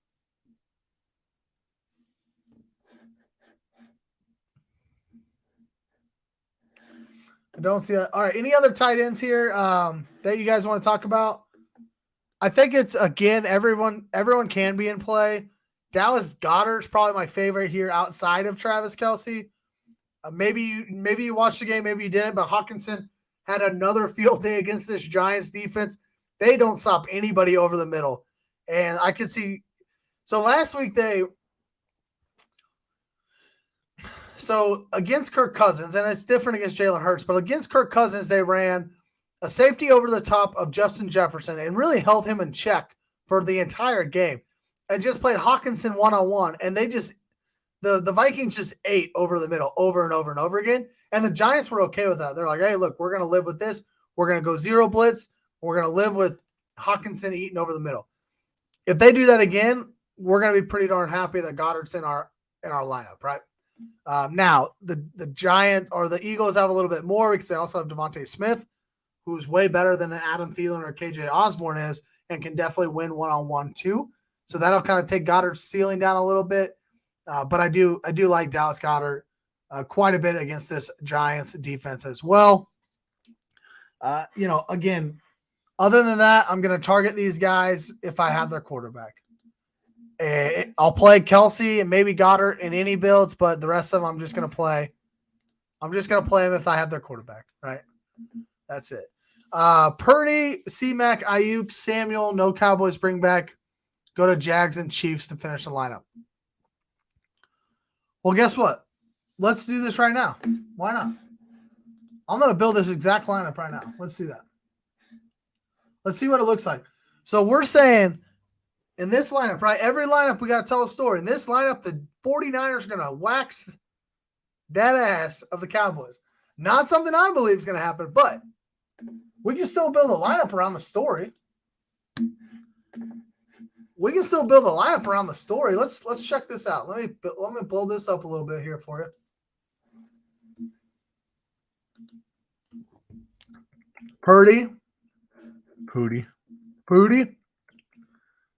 I don't see that. All right. Any other tight ends here that you guys want to talk about? I think it's, again, everyone can be in play. Dallas Goedert's probably my favorite here outside of Travis Kelce. Maybe you watched the game, maybe you didn't, but Hawkinson had another field day against this Giants defense. They don't stop anybody over the middle. And I could see – so last week so against Kirk Cousins, and it's different against Jalen Hurts, but against Kirk Cousins, they ran a safety over the top of Justin Jefferson and really held him in check for the entire game and just played Hawkinson one-on-one. And they just – the Vikings just ate over the middle over and over and over again. And the Giants were okay with that. They're like, hey, look, we're going to live with this. We're going to go zero blitz. We're going to live with Hawkinson eating over the middle. If they do that again, we're going to be pretty darn happy that Goddard's in our lineup, right? Now, the Giants or the Eagles have a little bit more because they also have Devontae Smith, who's way better than Adam Thielen or KJ Osborne is and can definitely win one-on-one too. So that'll kind of take Goddard's ceiling down a little bit. But I do like Dallas Goedert quite a bit against this Giants defense as well. Again, other than that, I'm going to target these guys if I have their quarterback. I'll play Kelce and maybe Goddard in any builds, but the rest of them I'm just going to play. I'm just going to play them if I have their quarterback, right? That's it. Purdy, C-Mac, Ayuk, Samuel, no Cowboys bring back. Go to Jags and Chiefs to finish the lineup. Well, guess what? Let's do this right now. Why not? I'm going to build this exact lineup right now. Let's do that. Let's see what it looks like. So we're saying in this lineup, right? Every lineup, we got to tell a story. In this lineup, the 49ers are going to wax that ass of the Cowboys. Not something I believe is going to happen, but we can still build a lineup around the story. We can still build a lineup around the story. Let's check this out. Let me blow this up a little bit here for you. Purdy,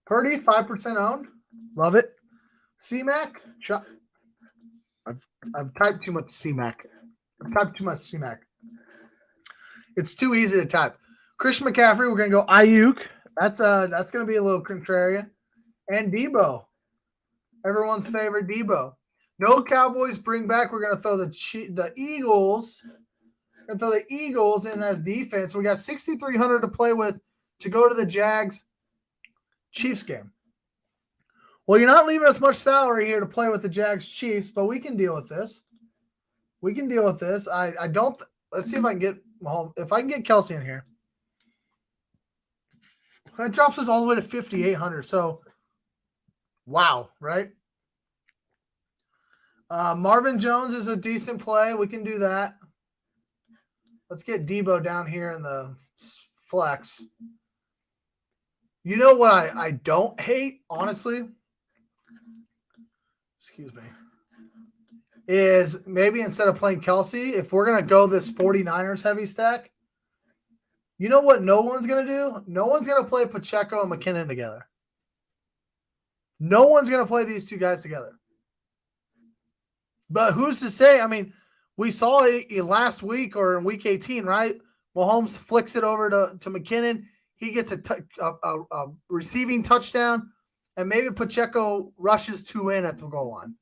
5% owned. Love it. C-Mac. I've typed too much C-Mac. It's too easy to type. Christian McCaffrey, we're going to go Ayuk. That's going to be a little contrarian. And Debo. Everyone's favorite Debo. No Cowboys bring back. We're going to throw the Eagles. We're going to throw the Eagles in as defense. We got 6,300 to play with to go to the Jags-Chiefs game. Well, you're not leaving us much salary here to play with the Jags-Chiefs, but we can deal with this. I don't – let's see if I can get Mahomes. If I can get Kelce in here. That drops us all the way to 5,800. So, wow, right? Marvin Jones is a decent play. We can do that. Let's get Debo down here in the flex. You know what I don't hate, honestly? Excuse me. Is maybe instead of playing Kelce, if we're going to go this 49ers heavy stack, you know what no one's going to do? No one's going to play Pacheco and McKinnon together. No one's going to play these two guys together. But who's to say? I mean, we saw it last week or in week 18, right? Mahomes flicks it over to McKinnon. He gets a receiving touchdown, and maybe Pacheco rushes 2 in at the goal line.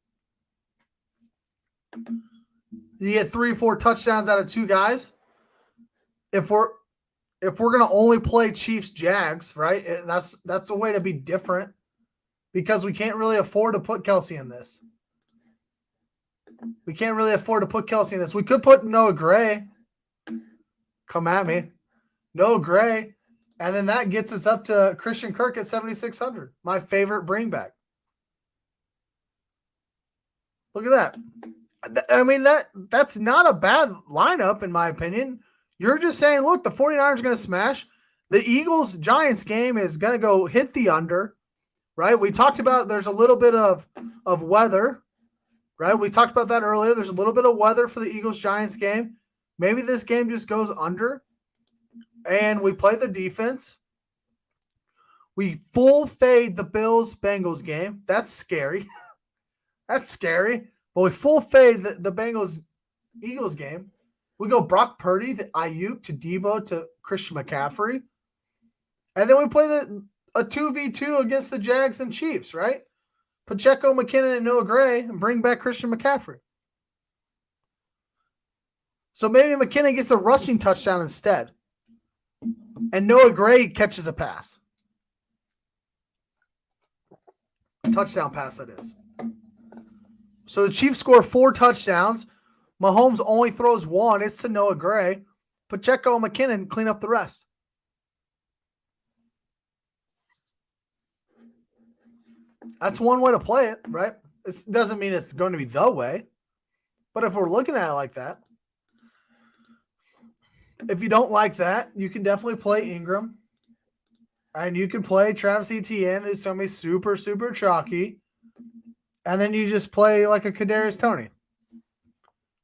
You get 3-4 touchdowns out of 2 guys. If we're gonna only play Chiefs Jags, right? That's a way to be different because we can't really afford to put Kelsey in this. We can't really afford to put Kelsey in this. We could put Noah Gray. Come at me. Noah Gray. And then that gets us up to Christian Kirk at 7,600. My favorite bring back. Look at that. I mean, that's not a bad lineup, in my opinion. You're just saying, look, the 49ers are going to smash. The Eagles-Giants game is going to go hit the under, right? We talked about there's a little bit of weather, right? We talked about that earlier. There's a little bit of weather for the Eagles-Giants game. Maybe this game just goes under, and we play the defense. We full fade the Bills-Bengals game. That's scary. That's scary. But we full fade the Bengals-Eagles game. We go Brock Purdy to Ayuk to Debo to Christian McCaffrey. And then we play a 2v2 against the Jags and Chiefs, right? Pacheco, McKinnon, and Noah Gray, and bring back Christian McCaffrey. So maybe McKinnon gets a rushing touchdown instead. And Noah Gray catches a pass. A touchdown pass, that is. So the Chiefs score 4 touchdowns. Mahomes only throws 1. It's to Noah Gray. Pacheco and McKinnon clean up the rest. That's one way to play it, right? It doesn't mean it's going to be the way. But if we're looking at it like that, if you don't like that, you can definitely play Ingram. And you can play Travis Etienne, who's going to be super, super chalky. And then you just play like a Kadarius Toney.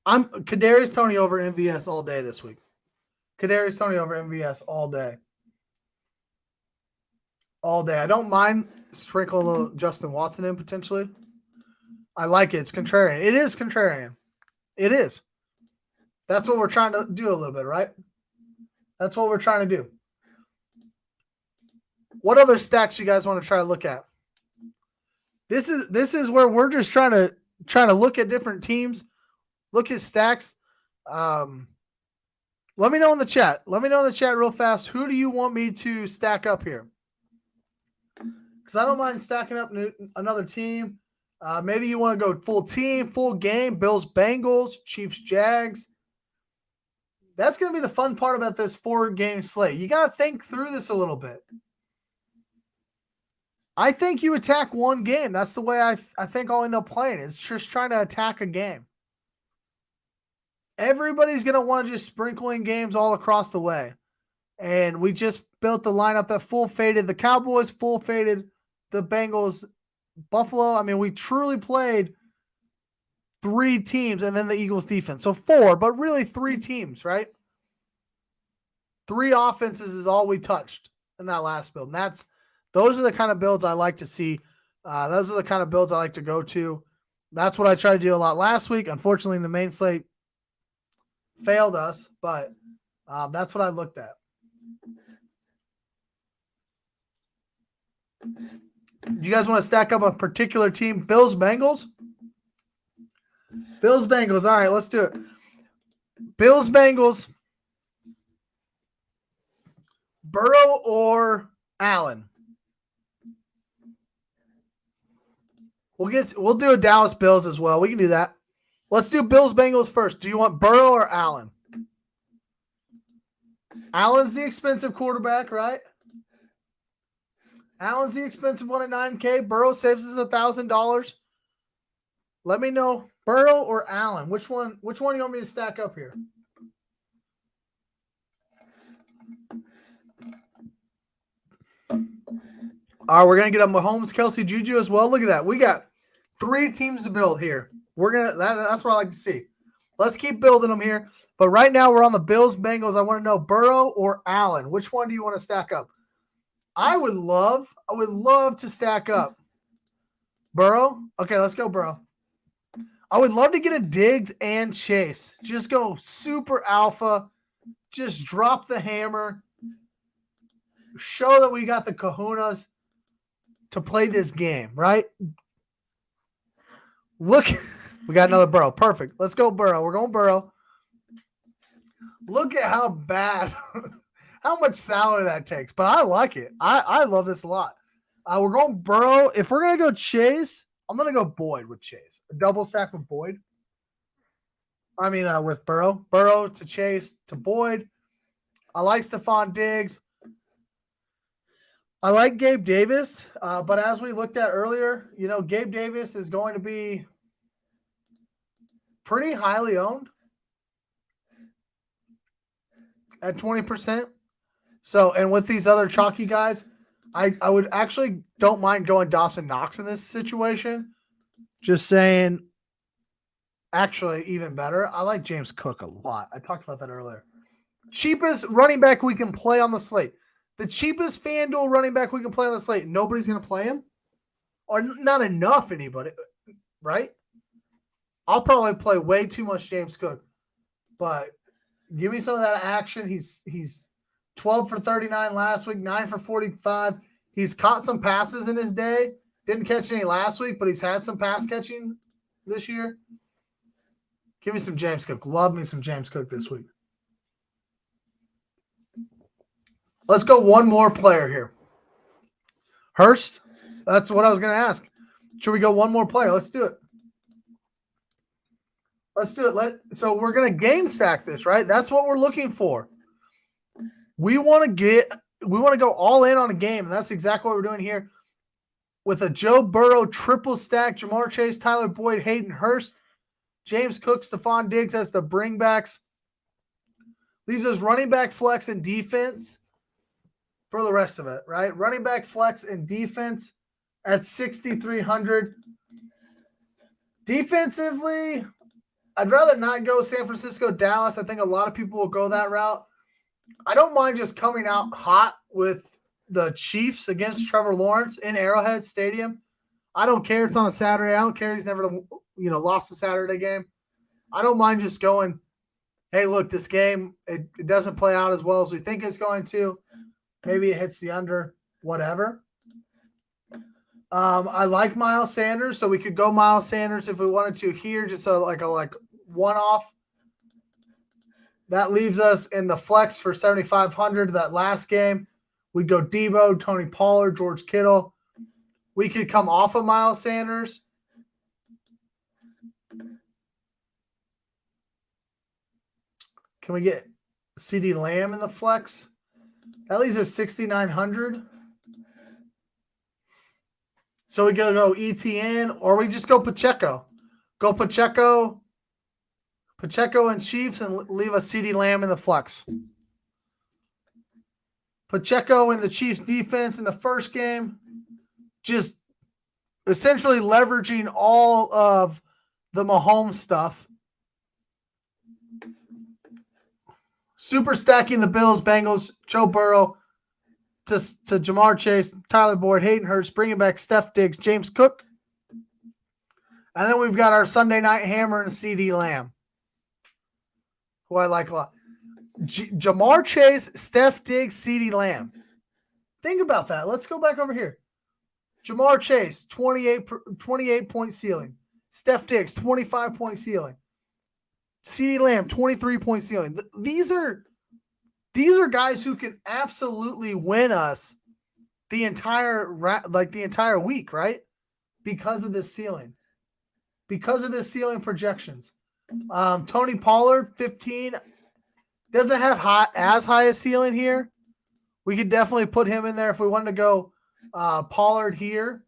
I'm Kadarius Toney over MVS all day this week. Kadarius Toney over MVS all day. All day. I don't mind sprinkle a little Justin Watson in potentially. I like it. It's contrarian. It is contrarian. It is. That's what we're trying to do a little bit, right? That's what we're trying to do. What other stacks you guys want to try to look at? This is where we're just trying to look at different teams, look at stacks. Let me know in the chat. Let me know in the chat real fast. Who do you want me to stack up here? Because I don't mind stacking up another team. Maybe you want to go full team, full game, Bills, Bengals, Chiefs, Jags. That's going to be the fun part about this 4-game slate. You got to think through this a little bit. I think you attack one game. That's the way I think I'll end up playing. It's just trying to attack a game. Everybody's going to want to just sprinkle in games all across the way. And we just built the lineup that full faded the Cowboys, full faded the Bengals, Buffalo. I mean, we truly played 3 teams and then the Eagles defense. So 4, but really 3 teams, right? 3 offenses is all we touched in that last build. And those are the kind of builds I like to see. Those are the kind of builds I like to go to. That's what I tried to do a lot last week. Unfortunately, the main slate failed us, but that's what I looked at. Do you guys want to stack up a particular team? Bills, Bengals? Bills, Bengals. All right, let's do it. Bills, Bengals. Burrow or Allen? We'll do a Dallas Bills as well. We can do that. Let's do Bills Bengals first. Do you want Burrow or Allen? Allen's the expensive quarterback, right? Allen's the expensive one at $9K. Burrow saves us $1,000. Let me know, Burrow or Allen. Which one do you want me to stack up here? All right, we're gonna get a Mahomes, Kelsey, Juju as well. Look at that. We got 3 teams to build here. That's what I like to see. Let's keep building them here. But right now we're on the Bills, Bengals. I want to know Burrow or Allen. Which one do you want to stack up? I would love to stack up Burrow. Okay, let's go Burrow. I would love to get a Diggs and Chase. Just go super alpha. Just drop the hammer. Show that we got the kahunas to play this game, right? Look, we got another Burrow. Perfect. Let's go Burrow. We're going Burrow. Look at how bad, how much salary that takes. But I like it. I love this a lot. We're going Burrow. If we're going to go Chase, I'm going to go Boyd with Chase. A double stack with Boyd. I mean, with Burrow. Burrow to Chase to Boyd. I like Stephon Diggs. I like Gabe Davis. But as we looked at earlier, Gabe Davis is going to be pretty highly owned at 20%. So, and with these other chalky guys, I would actually don't mind going Dawson Knox in this situation. Just saying, actually, even better. I like James Cook a lot. I talked about that earlier. Cheapest running back we can play on the slate. The cheapest FanDuel running back we can play on the slate. Nobody's going to play him. Or not enough anybody, right? I'll probably play way too much James Cook. But give me some of that action. He's 12 for 39 last week, 9 for 45. He's caught some passes in his day. Didn't catch any last week, but he's had some pass catching this year. Give me some James Cook. Love me some James Cook this week. Let's go one more player here. Hurst? That's what I was going to ask. Should we go one more player? Let's do it. Let's do it. So we're going to game stack this, right? That's what we're looking for. We want to go all in on a game, and that's exactly what we're doing here. With a Joe Burrow triple stack, Jamar Chase, Tyler Boyd, Hayden Hurst, James Cook, Stephon Diggs as the bringbacks. Leaves us running back flex and defense for the rest of it, right? Running back flex and defense at 6,300. Defensively, I'd rather not go San Francisco, Dallas. I think a lot of people will go that route. I don't mind just coming out hot with the Chiefs against Trevor Lawrence in Arrowhead Stadium. I don't care. It's on a Saturday. I don't care. He's never, lost a Saturday game. I don't mind just going, hey, look, this game, it doesn't play out as well as we think it's going to. Maybe it hits the under, whatever. I like Miles Sanders, so we could go Miles Sanders if we wanted to here, just like a one-off. That leaves us in the flex for 7,500 that last game. We'd go Debo, Tony Pollard, George Kittle. We could come off of Miles Sanders. Can we get CeeDee Lamb in the flex? That leaves us 6,900. So we go ETN, or we just go Pacheco. Go Pacheco and Chiefs, and leave a CeeDee Lamb in the flex. Pacheco in the Chiefs defense in the first game, just essentially leveraging all of the Mahomes stuff. Super stacking the Bills, Bengals, Joe Burrow to Jamar Chase, Tyler Boyd, Hayden Hurst, bringing back Steph Diggs, James Cook. And then we've got our Sunday night hammer and CeeDee Lamb, who I like a lot. Jamar Chase, Steph Diggs, CeeDee Lamb. Think about that. Let's go back over here. Jamar Chase, 28-point ceiling. Steph Diggs, 25-point ceiling. CeeDee Lamb, 23-point ceiling. These are guys who can absolutely win us the entire week, right? Because of this ceiling. Because of this ceiling projections. Tony Pollard, 15. Doesn't have as high a ceiling here. We could definitely put him in there if we wanted to go Pollard here.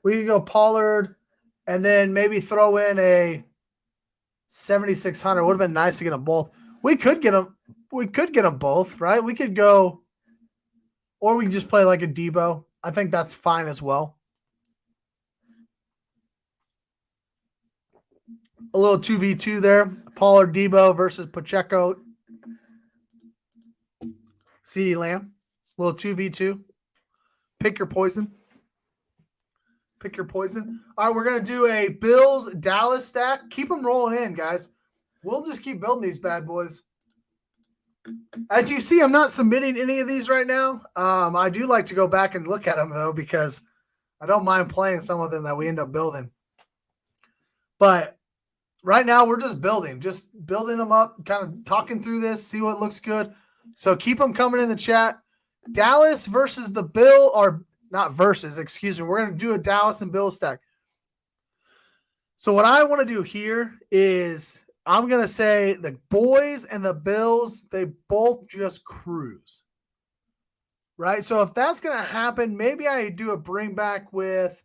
We could go Pollard and then maybe throw in a 7,600. Would have been nice to get them both. We could get them both, right? We could go, or we could just play like a Debo. I think that's fine as well. A little 2v2 there. Pollard, Debo versus Pacheco, CeeDee Lamb. A little 2v2. Pick your poison. Pick your poison. All right, we're going to do a Bills-Dallas stack. Keep them rolling in, guys. We'll just keep building these bad boys. As you see, I'm not submitting any of these right now. I do like to go back and look at them, though, because I don't mind playing some of them that we end up building. But right now, we're just building them up, kind of talking through this, see what looks good. So keep them coming in the chat. Dallas versus the Bill, or not versus, excuse me. We're going to do a Dallas and Bill stack. So what I want to do here is I'm going to say the boys and the Bills, they both just cruise. Right? So if that's going to happen, maybe I do a bring back with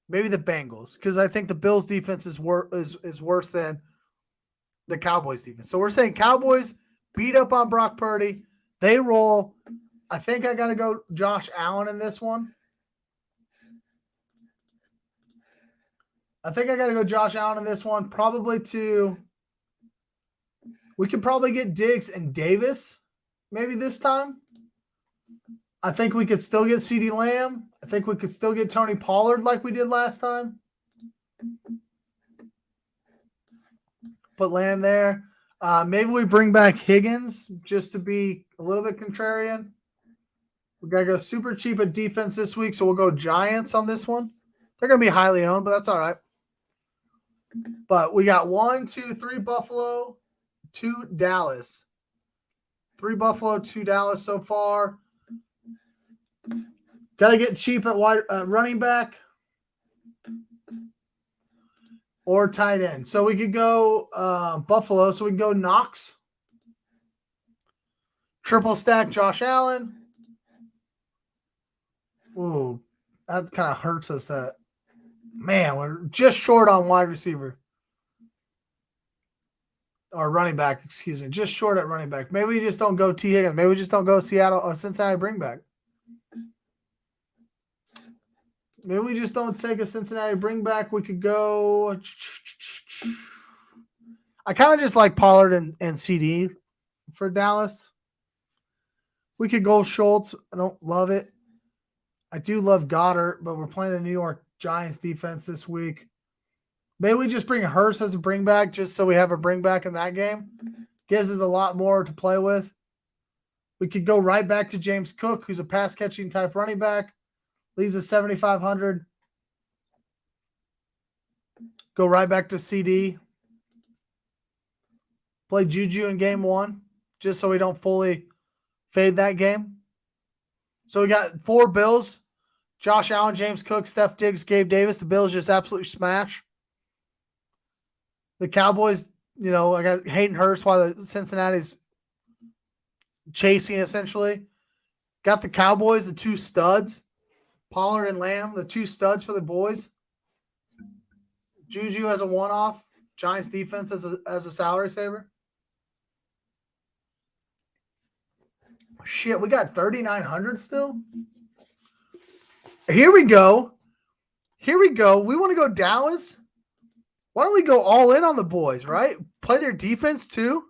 maybe the Bengals, because I think the Bills defense is worse than the Cowboys defense. So we're saying Cowboys beat up on Brock Purdy. They roll. I think I got to go Josh Allen in this one. Probably we could probably get Diggs and Davis maybe this time. I think we could still get CeeDee Lamb. I think we could still get Tony Pollard like we did last time. Put Lamb there. Maybe we bring back Higgins just to be a little bit contrarian. We got to go super cheap at defense this week, so we'll go Giants on this one. They're going to be highly owned, but that's all right. But we got 1, 2, 3 Buffalo, 2 Dallas. 3 Buffalo, 2 Dallas so far. Got to get cheap at running back or tight end. So we could go Buffalo. So we can go Knox. Triple stack Josh Allen. Ooh, that kind of hurts us. Man, we're just short on wide receiver. Or running back, excuse me. Just short at running back. Maybe we just don't go T. Higgins. Maybe we just don't go Seattle or Cincinnati bring back. Maybe we just don't take a Cincinnati bring back. We could go. I kind of just like Pollard and CD for Dallas. We could go Schultz. I don't love it. I do love Goddard, but we're playing the New York Giants defense this week. Maybe we just bring Hurst as a bring back just so we have a bring back in that game. Gives us a lot more to play with. We could go right back to James Cook, who's a pass catching type running back. Leaves us 7,500. Go right back to CD. Play Juju in game 1, just so we don't fully fade that game. So we got 4 Bills. Josh Allen, James Cook, Steph Diggs, Gabe Davis. The Bills just absolutely smash. The Cowboys, I got Hayden Hurst while the Cincinnati's chasing essentially. Got the Cowboys, the 2 studs. Pollard and Lamb, the 2 studs for the boys. Juju as a one-off. Giants defense as a salary saver. Shit, we got 3,900 still. Here we go. We want to go Dallas. Why don't we go all in on the boys, right? Play their defense too.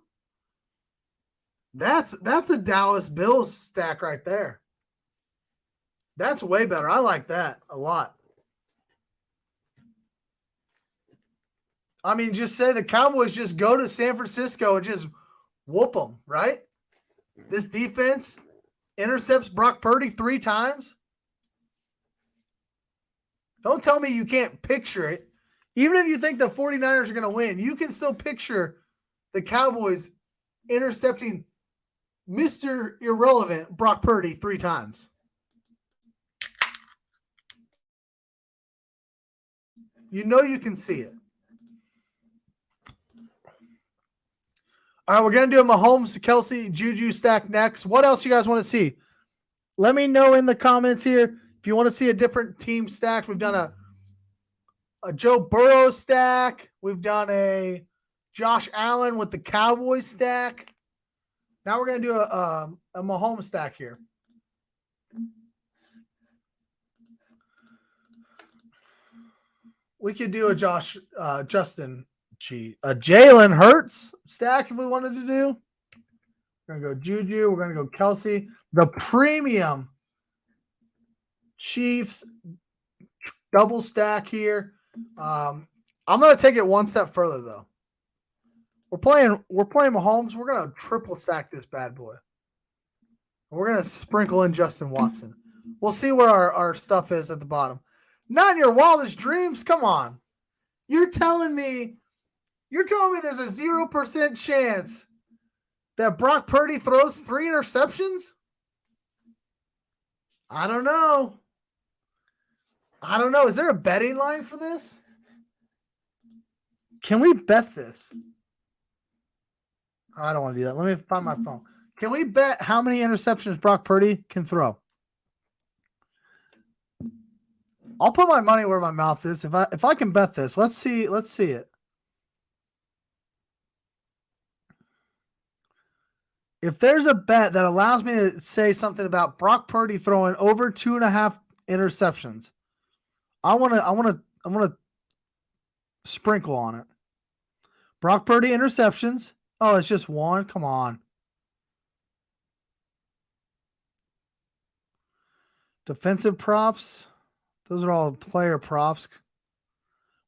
That's a Dallas Bills stack right there. That's way better. I like that a lot. I mean, just say the Cowboys just go to San Francisco and just whoop them, right? This defense intercepts Brock Purdy 3 times. Don't tell me you can't picture it. Even if you think the 49ers are going to win, you can still picture the Cowboys intercepting Mr. Irrelevant Brock Purdy 3 times. You can see it. All right, we're going to do a Mahomes, Kelsey, Juju stack next. What else you guys want to see? Let me know in the comments here if you want to see a different team stack. We've done a Joe Burrow stack. We've done a Josh Allen with the Cowboys stack. Now we're going to do a Mahomes stack here. We could do a Jalen Hurts stack if we wanted to do. We're going to go Juju. We're going to go Kelsey. The premium Chiefs double stack here. I'm going to take it one step further, though. We're playing Mahomes. We're going to triple stack this bad boy. We're going to sprinkle in Justin Watson. We'll see where our stuff is at the bottom. Not in your wildest dreams. Come on. You're telling me there's a 0% chance that Brock Purdy throws 3 interceptions? I don't know. Is there a betting line for this? Can we bet this? I don't want to do that. Let me find my phone. Can we bet how many interceptions Brock Purdy can throw? I'll put my money where my mouth is. If I can bet this, let's see it. If there's a bet that allows me to say something about Brock Purdy throwing over 2.5 interceptions, I want to sprinkle on it. Brock Purdy interceptions. Oh, it's just 1. Come on. Defensive props. Those are all player props.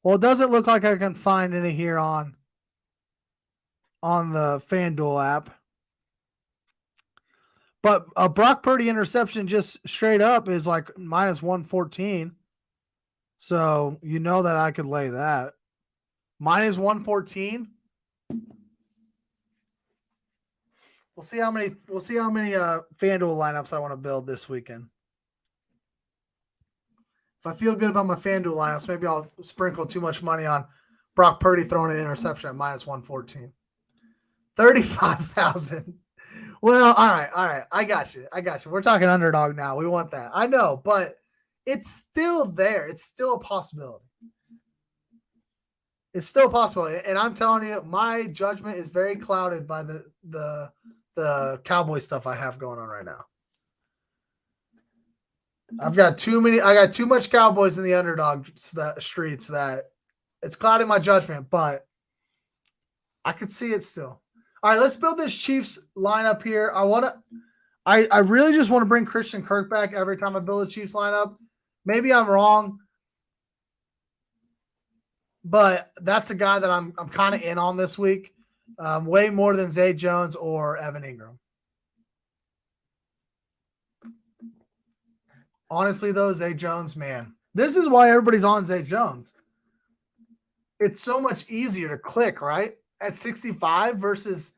Well, it doesn't look like I can find any here on the Fanduel app. But a Brock Purdy interception just straight up is like minus 114. So you know that I could lay that. Minus 114. We'll see how many FanDuel lineups I want to build this weekend. If I feel good about my FanDuel lineups, maybe I'll sprinkle too much money on Brock Purdy throwing an interception at minus 114. 35,000. Well, all right. I got you. We're talking underdog now. We want that. I know, but it's still there. It's still a possibility. And I'm telling you, my judgment is very clouded by the Cowboy stuff I have going on right now. I got too much Cowboys in the underdog streets that it's clouding my judgment, but I could see it still. All right, let's build this Chiefs lineup here. I really just want to bring Christian Kirk back every time I build a Chiefs lineup. Maybe I'm wrong, but that's a guy that I'm kind of in on this week, way more than Zay Jones or Evan Ingram. Honestly, though, Zay Jones, man, this is why everybody's on Zay Jones. It's so much easier to click, right? At 65 versus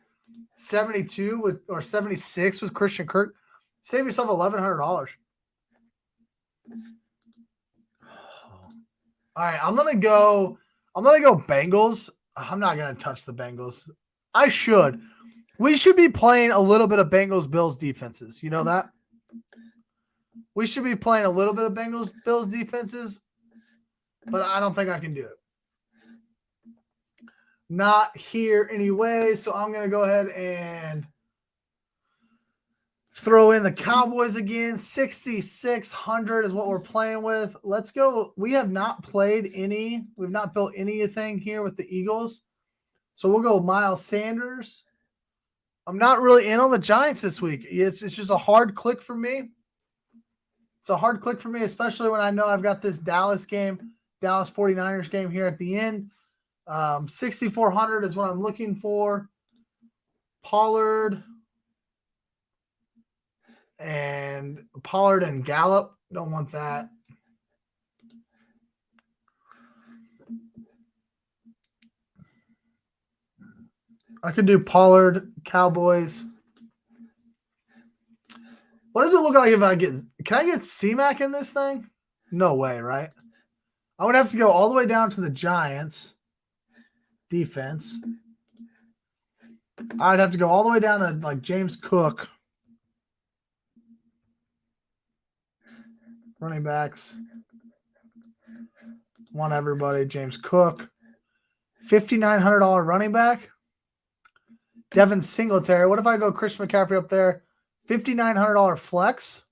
72 or 76 with Christian Kirk. Save yourself $1,100. All right, I'm gonna go Bengals. I'm not gonna touch the Bengals. I should. We should be playing a little bit of Bengals Bills defenses. You know that? We should be playing a little bit of Bengals Bills defenses, but I don't think I can do it. Not here anyway, so I'm going to go ahead and throw in the Cowboys again. 6,600 is what we're playing with. Let's go. We have not played any. We've not built anything here with the Eagles. So we'll go Miles Sanders. I'm not really in on the Giants this week. It's just a hard click for me. It's a hard click for me, especially when I know I've got this Dallas 49ers game here at the end. 6,400 is what I'm looking for. Pollard and Gallup. Don't want that. I could do Pollard, Cowboys. What does it look like if I get – can I get C-Mac in this thing? No way, right? I would have to go all the way down to the Giants defense. I'd have to go all the way down to like James Cook. Running backs. Want everybody. James Cook. $5,900 running back. Devin Singletary. What if I go Christian McCaffrey up there? $5,900 flex.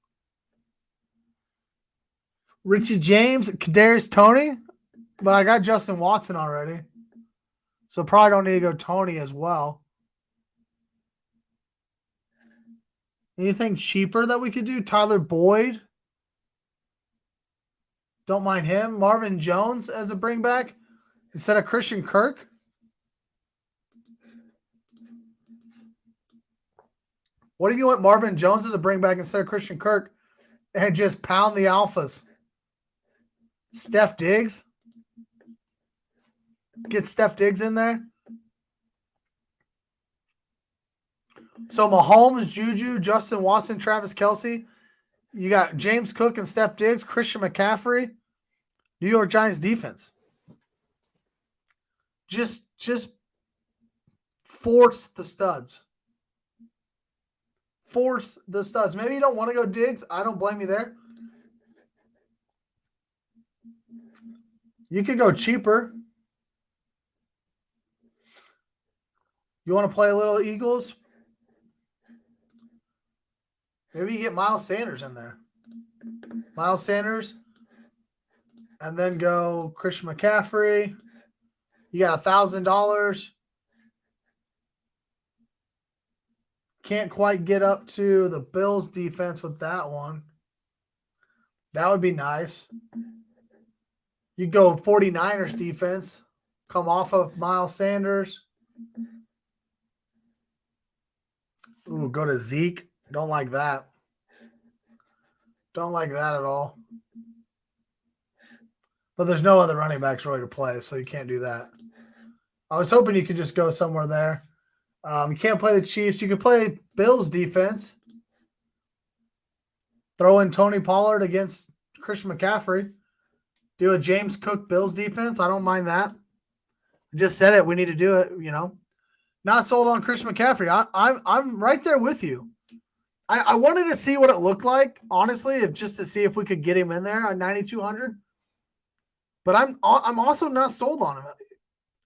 Richie James, Kadarius Toney. But I got Justin Watson already. So probably don't need to go Toney as well. Anything cheaper that we could do? Tyler Boyd. Don't mind him. Marvin Jones as a bring back instead of Christian Kirk. What if you want Marvin Jones as a bring back instead of Christian Kirk and just pound the alphas? Steph Diggs. Get Steph Diggs in there. So Mahomes, Juju, Justin Watson, Travis Kelce. You got James Cook and Steph Diggs, Christian McCaffrey, New York Giants defense. Just force the studs. Force the studs. Maybe you don't want to go Diggs. I don't blame you there. You could go cheaper. You want to play a little Eagles? Maybe you get Miles Sanders in there. Miles Sanders. And then go Christian McCaffrey. You got $1,000. Can't quite get up to the Bills defense with that one. That would be nice. You go 49ers defense. Come off of Miles Sanders. Ooh, go to Zeke. Don't like that. Don't like that at all. But there's no other running backs really to play, so you can't do that. I was hoping you could just go somewhere there. You can't play the Chiefs. You could play Bills defense. Throw in Tony Pollard against Christian McCaffrey. Do a James Cook Bills defense. I don't mind that. I just said it. We need to do it, you know. Not sold on Christian McCaffrey. I'm right there with you. I wanted to see what it looked like, honestly, just to see if we could get him in there at 9,200. But I'm also not sold on him.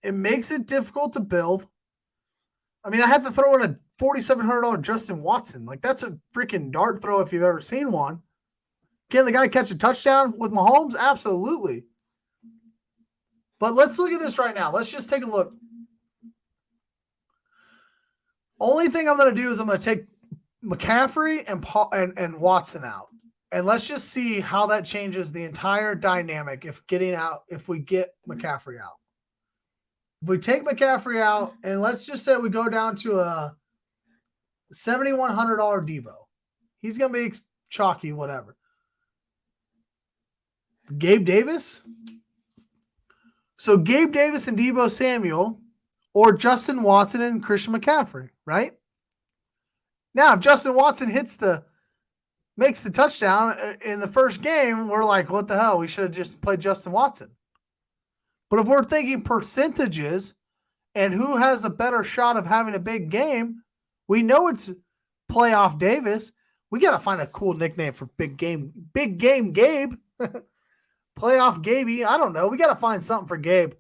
It makes it difficult to build. I mean, I had to throw in a $4,700 Justin Watson. Like, that's a freaking dart throw if you've ever seen one. Can the guy catch a touchdown with Mahomes? Absolutely. But let's look at this right now. Let's just take a look. Only thing I'm going to do is I'm going to take McCaffrey and Watson out. And let's just see how that changes the entire dynamic if we get McCaffrey out. If we take McCaffrey out, and let's just say we go down to a $7,100 Debo. He's going to be chalky, whatever. Gabe Davis? So Gabe Davis and Debo Samuel, or Justin Watson and Christian McCaffrey, right? Now, if Justin Watson makes the touchdown in the first game, we're like, what the hell? We should have just played Justin Watson. But if we're thinking percentages and who has a better shot of having a big game, we know it's Playoff Davis. We got to find a cool nickname for Big Game Gabe. Playoff Gaby. I don't know. We got to find something for Gabe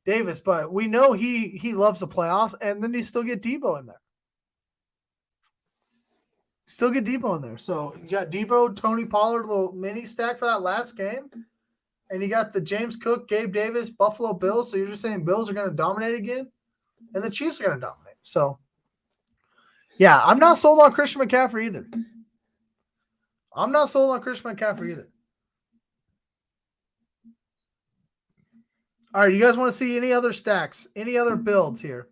Davis, but we know he loves the playoffs, and then you still get Debo in there. Still get Debo in there. So you got Debo, Tony Pollard, little mini stack for that last game. And you got the James Cook, Gabe Davis, Buffalo Bills. So you're just saying Bills are going to dominate again, and the Chiefs are going to dominate. So, yeah, I'm not sold on Christian McCaffrey either. All right, you guys want to see any other stacks, any other builds here?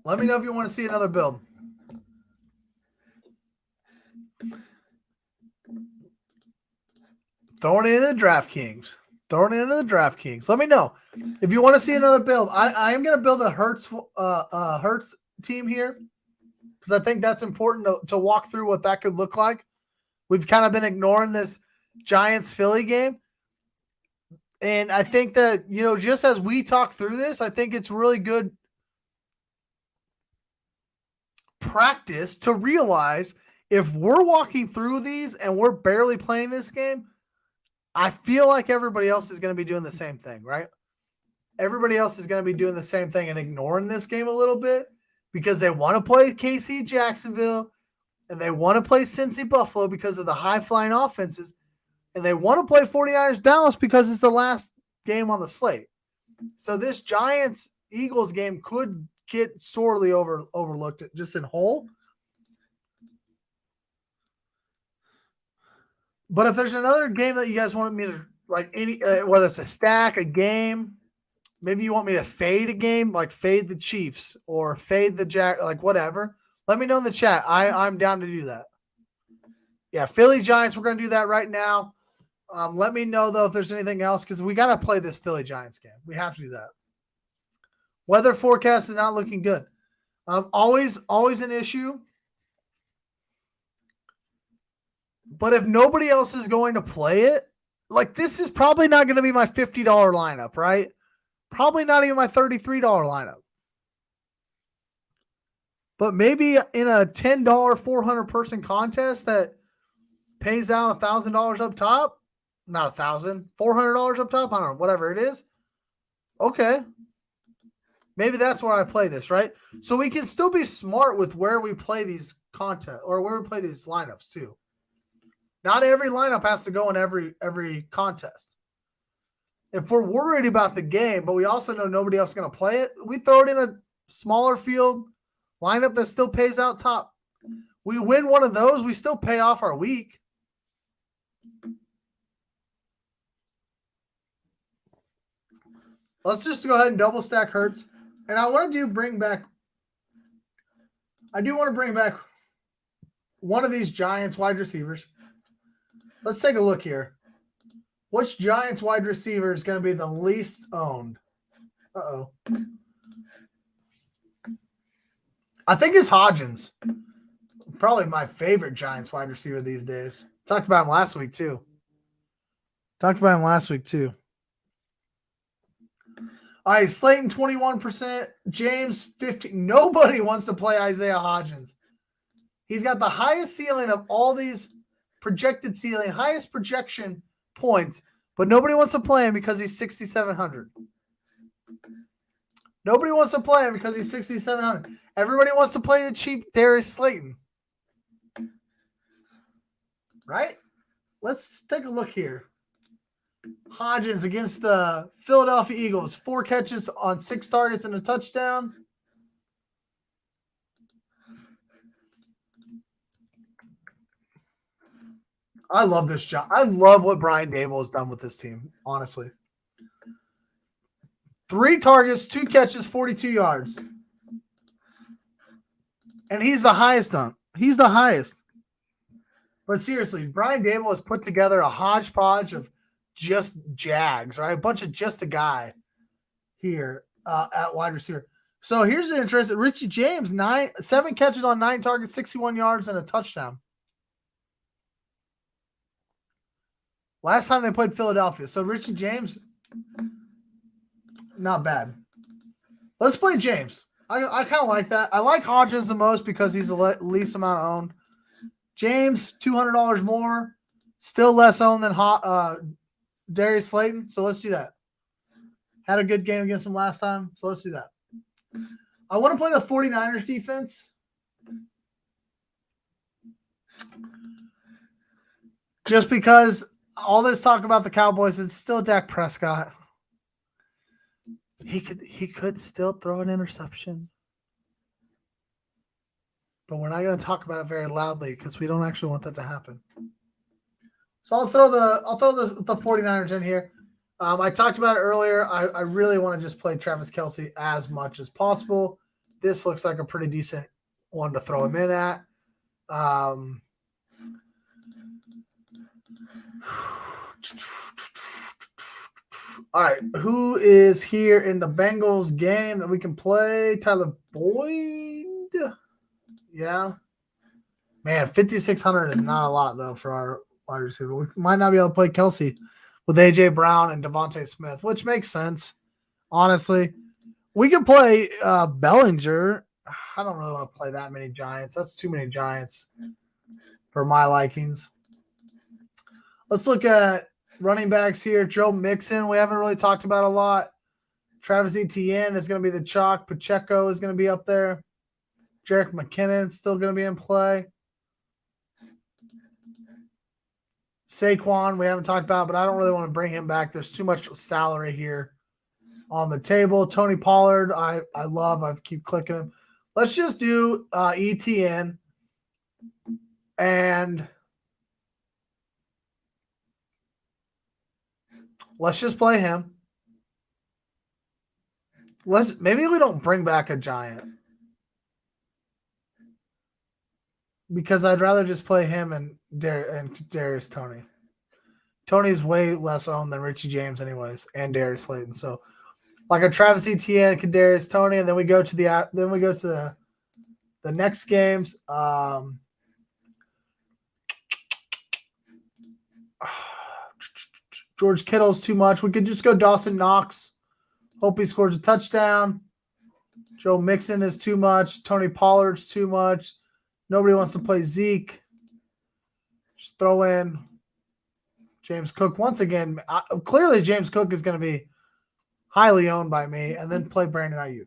Let me know if you want to see another build. Throwing it into the DraftKings. Let me know if you want to see another build. I am going to build a Hurts team here because I think that's important to walk through what that could look like. We've kind of been ignoring this Giants-Philly game. And I think that, you know, just as we talk through this, I think it's really good practice to realize if we're walking through these and we're barely playing this game, I feel like everybody else is going to be doing the same thing, right? Everybody else is going to be doing the same thing and ignoring this game a little bit because they want to play KC Jacksonville and they want to play Cincy Buffalo because of the high-flying offenses, and they want to play 49ers Dallas because it's the last game on the slate. So this Giants-Eagles game could get sorely overlooked just in whole. But if there's another game that you guys want me to like, any whether it's a stack, a game, maybe you want me to fade a game, like fade the Chiefs or fade the Jack, like whatever. Let me know in the chat. I'm down to do that. Yeah, Philly Giants. We're gonna do that right now. Let me know though if there's anything else because we gotta play this Philly Giants game. We have to do that. Weather forecast is not looking good. Always an issue. But if nobody else is going to play it, like this is probably not going to be my $50 lineup, right? Probably not even my $33 lineup. But maybe in a $10 400 person contest that pays out $1,000 up top, not $1,000, $400 up top, I don't know, whatever it is. Okay. Maybe that's where I play this, right? So we can still be smart with where we play these content or where we play these lineups too. Not every lineup has to go in every contest. If we're worried about the game, but we also know nobody else is going to play it, we throw it in a smaller field lineup that still pays out top. We win one of those, we still pay off our week. Let's just go ahead and double stack Hurts. And I want to bring back one of these Giants wide receivers. Let's take a look here. Which Giants wide receiver is going to be the least owned? Uh-oh. I think it's Hodgins. Probably my favorite Giants wide receiver these days. Talked about him last week, too. All right, Slayton, 21%. James, 50%. Nobody wants to play Isaiah Hodgins. He's got the highest ceiling of all these projected ceiling, highest projection points, but nobody wants to play him because he's 6,700. Nobody wants to play him because he's 6,700. Everybody wants to play the cheap Darius Slayton. Right? Let's take a look here. Hodgins against the Philadelphia Eagles. 4 catches on 6 targets and a touchdown. I love this job. I love what Brian Dable has done with this team, honestly. 3 targets, 2 catches, 42 yards. And he's the highest on. He's the highest. But seriously, Brian Dable has put together a hodgepodge of just Jags, right? A bunch of just a guy here at wide receiver. So here's an interesting. Richie James, 7 catches on 9 targets, 61 yards, and a touchdown. Last time they played Philadelphia. So Richie James, not bad. Let's play James. I kind of like that. I like Hodgins the most because he's the least amount owned. James, $200 more. Still less owned than Darius Slayton. So let's do that. Had a good game against him last time. So let's do that. I want to play the 49ers defense. Just because all this talk about the Cowboys, it's still Dak Prescott. He could still throw an interception. But we're not going to talk about it very loudly because we don't actually want that to happen. So I'll throw the 49ers in here. I talked about it earlier. I really want to just play Travis Kelce as much as possible. This looks like a pretty decent one to throw him in at. All right, who is here in the Bengals game that we can play? Tyler Boyd? Yeah. Man, 5,600 is not a lot, though, for our wide receiver. We might not be able to play Kelce with A.J. Brown and Devontae Smith, which makes sense, honestly. We could play Bellinger. I don't really want to play that many Giants. That's too many Giants for my likings. Let's look at running backs here. Joe Mixon, we haven't really talked about a lot. Travis Etienne is going to be the chalk. Pacheco is going to be up there. Jerick McKinnon is still going to be in play. Saquon, we haven't talked about, but I don't really want to bring him back. There's too much salary here on the table. Tony Pollard, I love. I keep clicking him. Let's just do ETN and Let's just play him. Maybe we don't bring back a giant. Because I'd rather just play him and Darius Toney. Tony's way less owned than Richie James anyways, and Darius Slayton. So like a Travis Etienne, Kadarius Toney, and then we go to the next games. George Kittle's too much. We could just go Dawson Knox. Hope he scores a touchdown. Joe Mixon is too much. Tony Pollard's too much. Nobody wants to play Zeke. Just throw in James Cook once again. Clearly, James Cook is going to be highly owned by me, and then play Brandon Ayuk.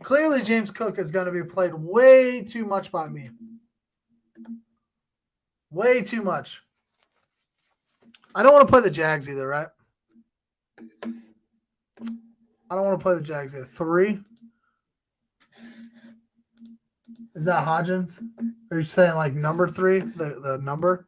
Clearly, James Cook is going to be played way too much by me. Way too much. I don't want to play the Jags either, right? I don't want to play the Jags either. 3. Is that Hodgins? Are you saying like number 3, the number?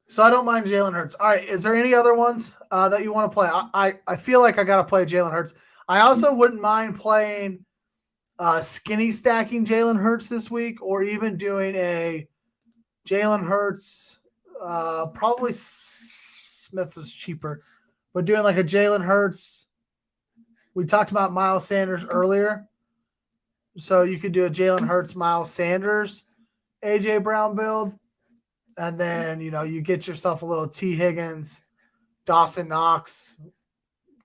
So I don't mind Jalen Hurts. All right, is there any other ones that you want to play? I feel like I got to play Jalen Hurts. I also wouldn't mind playing skinny stacking Jalen Hurts this week, or even doing a Jalen Hurts. Probably Smith is cheaper, but doing like a Jalen Hurts. We talked about Miles Sanders earlier. So you could do a Jalen Hurts, Miles Sanders, AJ Brown build. And then, you get yourself a little T. Higgins, Dawson Knox,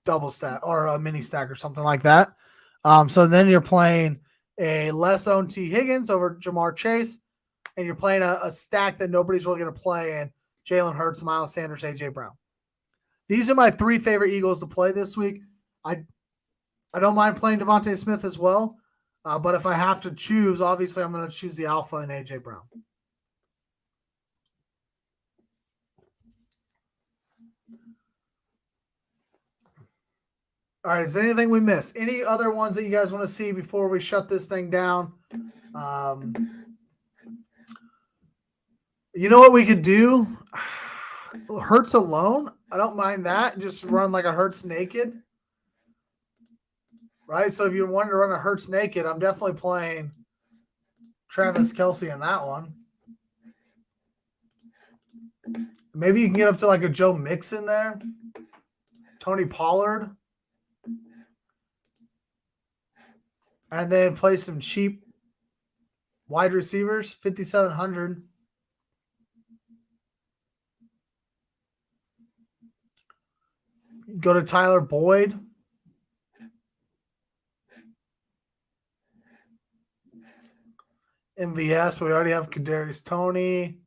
double stack or a mini stack or something like that. So then you're playing a less owned T. Higgins over Jamar Chase, and you're playing a stack that nobody's really going to play in Jalen Hurts, Miles Sanders, AJ Brown. These are my 3 favorite Eagles to play this week. I don't mind playing Devontae Smith as well, but if I have to choose, obviously I'm going to choose the alpha and AJ Brown. All right, is there anything we missed? Any other ones that you guys want to see before we shut this thing down? You know what we could do? Hurts alone? I don't mind that. Just run like a Hurts naked. Right? So if you wanted to run a Hurts naked, I'm definitely playing Travis Kelce in that one. Maybe you can get up to like a Joe Mixon there. Tony Pollard. And then play some cheap wide receivers, 5,700. Go to Tyler Boyd. MVS, but we already have Kadarius Toney.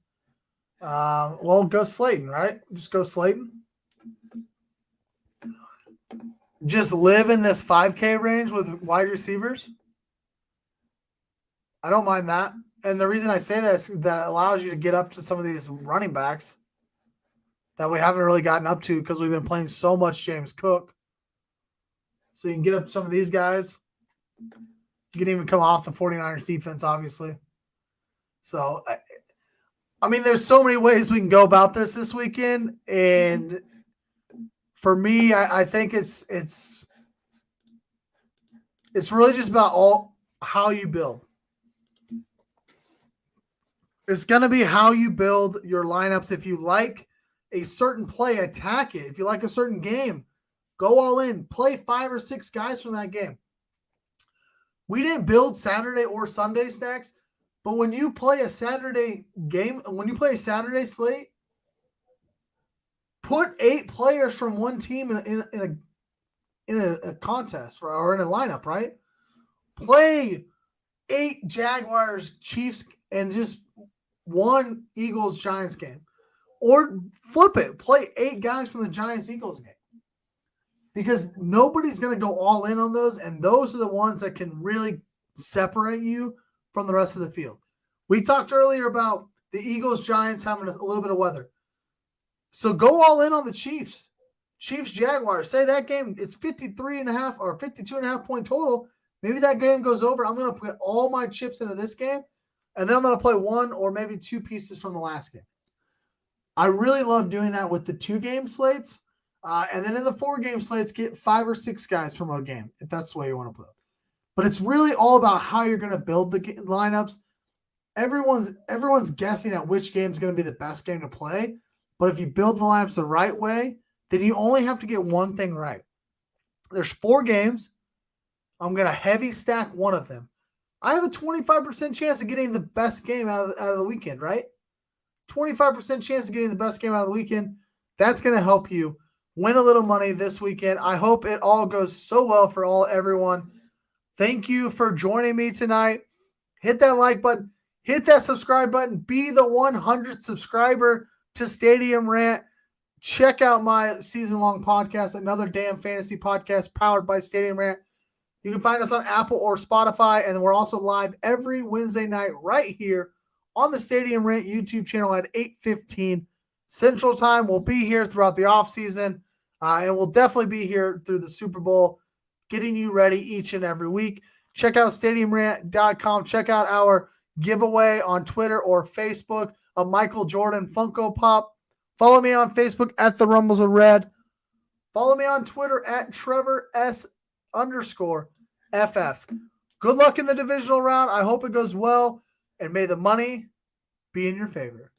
Well, go Slayton, right? Just go Slayton. Just live in this 5K range with wide receivers. I don't mind that. And the reason I say that is that allows you to get up to some of these running backs that we haven't really gotten up to because we've been playing so much James Cook. So you can get up to some of these guys. You can even come off the 49ers defense, obviously. So, I mean, there's so many ways we can go about this weekend. And for me, I think it's really just about how you build. It's going to be how you build your lineups. If you like a certain play, attack it. If you like a certain game, go all in. Play 5 or 6 guys from that game. We didn't build Saturday or Sunday stacks, but when you play a Saturday game, when you play a Saturday slate, put 8 players from one team in a contest or in a lineup, right? Play 8 Jaguars, Chiefs, and just 1 Eagles, Giants game. Or flip it. Play 8 guys from the Giants, Eagles game. Because nobody's going to go all in on those, and those are the ones that can really separate you from the rest of the field. We talked earlier about the Eagles, Giants having a little bit of weather. So go all in on the Chiefs. Chiefs, Jaguars. Say that game, it's 53.5 or 52.5 point total. Maybe that game goes over. I'm going to put all my chips into this game. and then I'm going to play one or maybe two pieces from the last game. I really love doing that with the 2-game slates. And then in the 4-game slates, get 5 or 6 guys from a game, if that's the way you want to play it. But it's really all about how you're going to build the lineups. Everyone's guessing at which game is going to be the best game to play. But if you build the lineups the right way, then you only have to get one thing right. There's 4 games. I'm going to heavy stack one of them. I have a 25% chance of getting the best game out of the weekend, right? 25% chance of getting the best game out of the weekend. That's going to help you win a little money this weekend. I hope it all goes so well for everyone. Thank you for joining me tonight. Hit that like button. Hit that subscribe button. Be the 100th subscriber to Stadium Rant. Check out my season-long podcast, Another Damn Fantasy Podcast, powered by Stadium Rant. You can find us on Apple or Spotify, and we're also live every Wednesday night right here on the Stadium Rant YouTube channel at 8:15 Central Time. We'll be here throughout the offseason, and we'll definitely be here through the Super Bowl, getting you ready each and every week. Check out StadiumRant.com. Check out our giveaway on Twitter or Facebook, a Michael Jordan Funko Pop. Follow me on Facebook at The Rumbles of Red. Follow me on Twitter at TrevorS_FF. Good luck in the divisional round. I hope it goes well, and may the money be in your favor.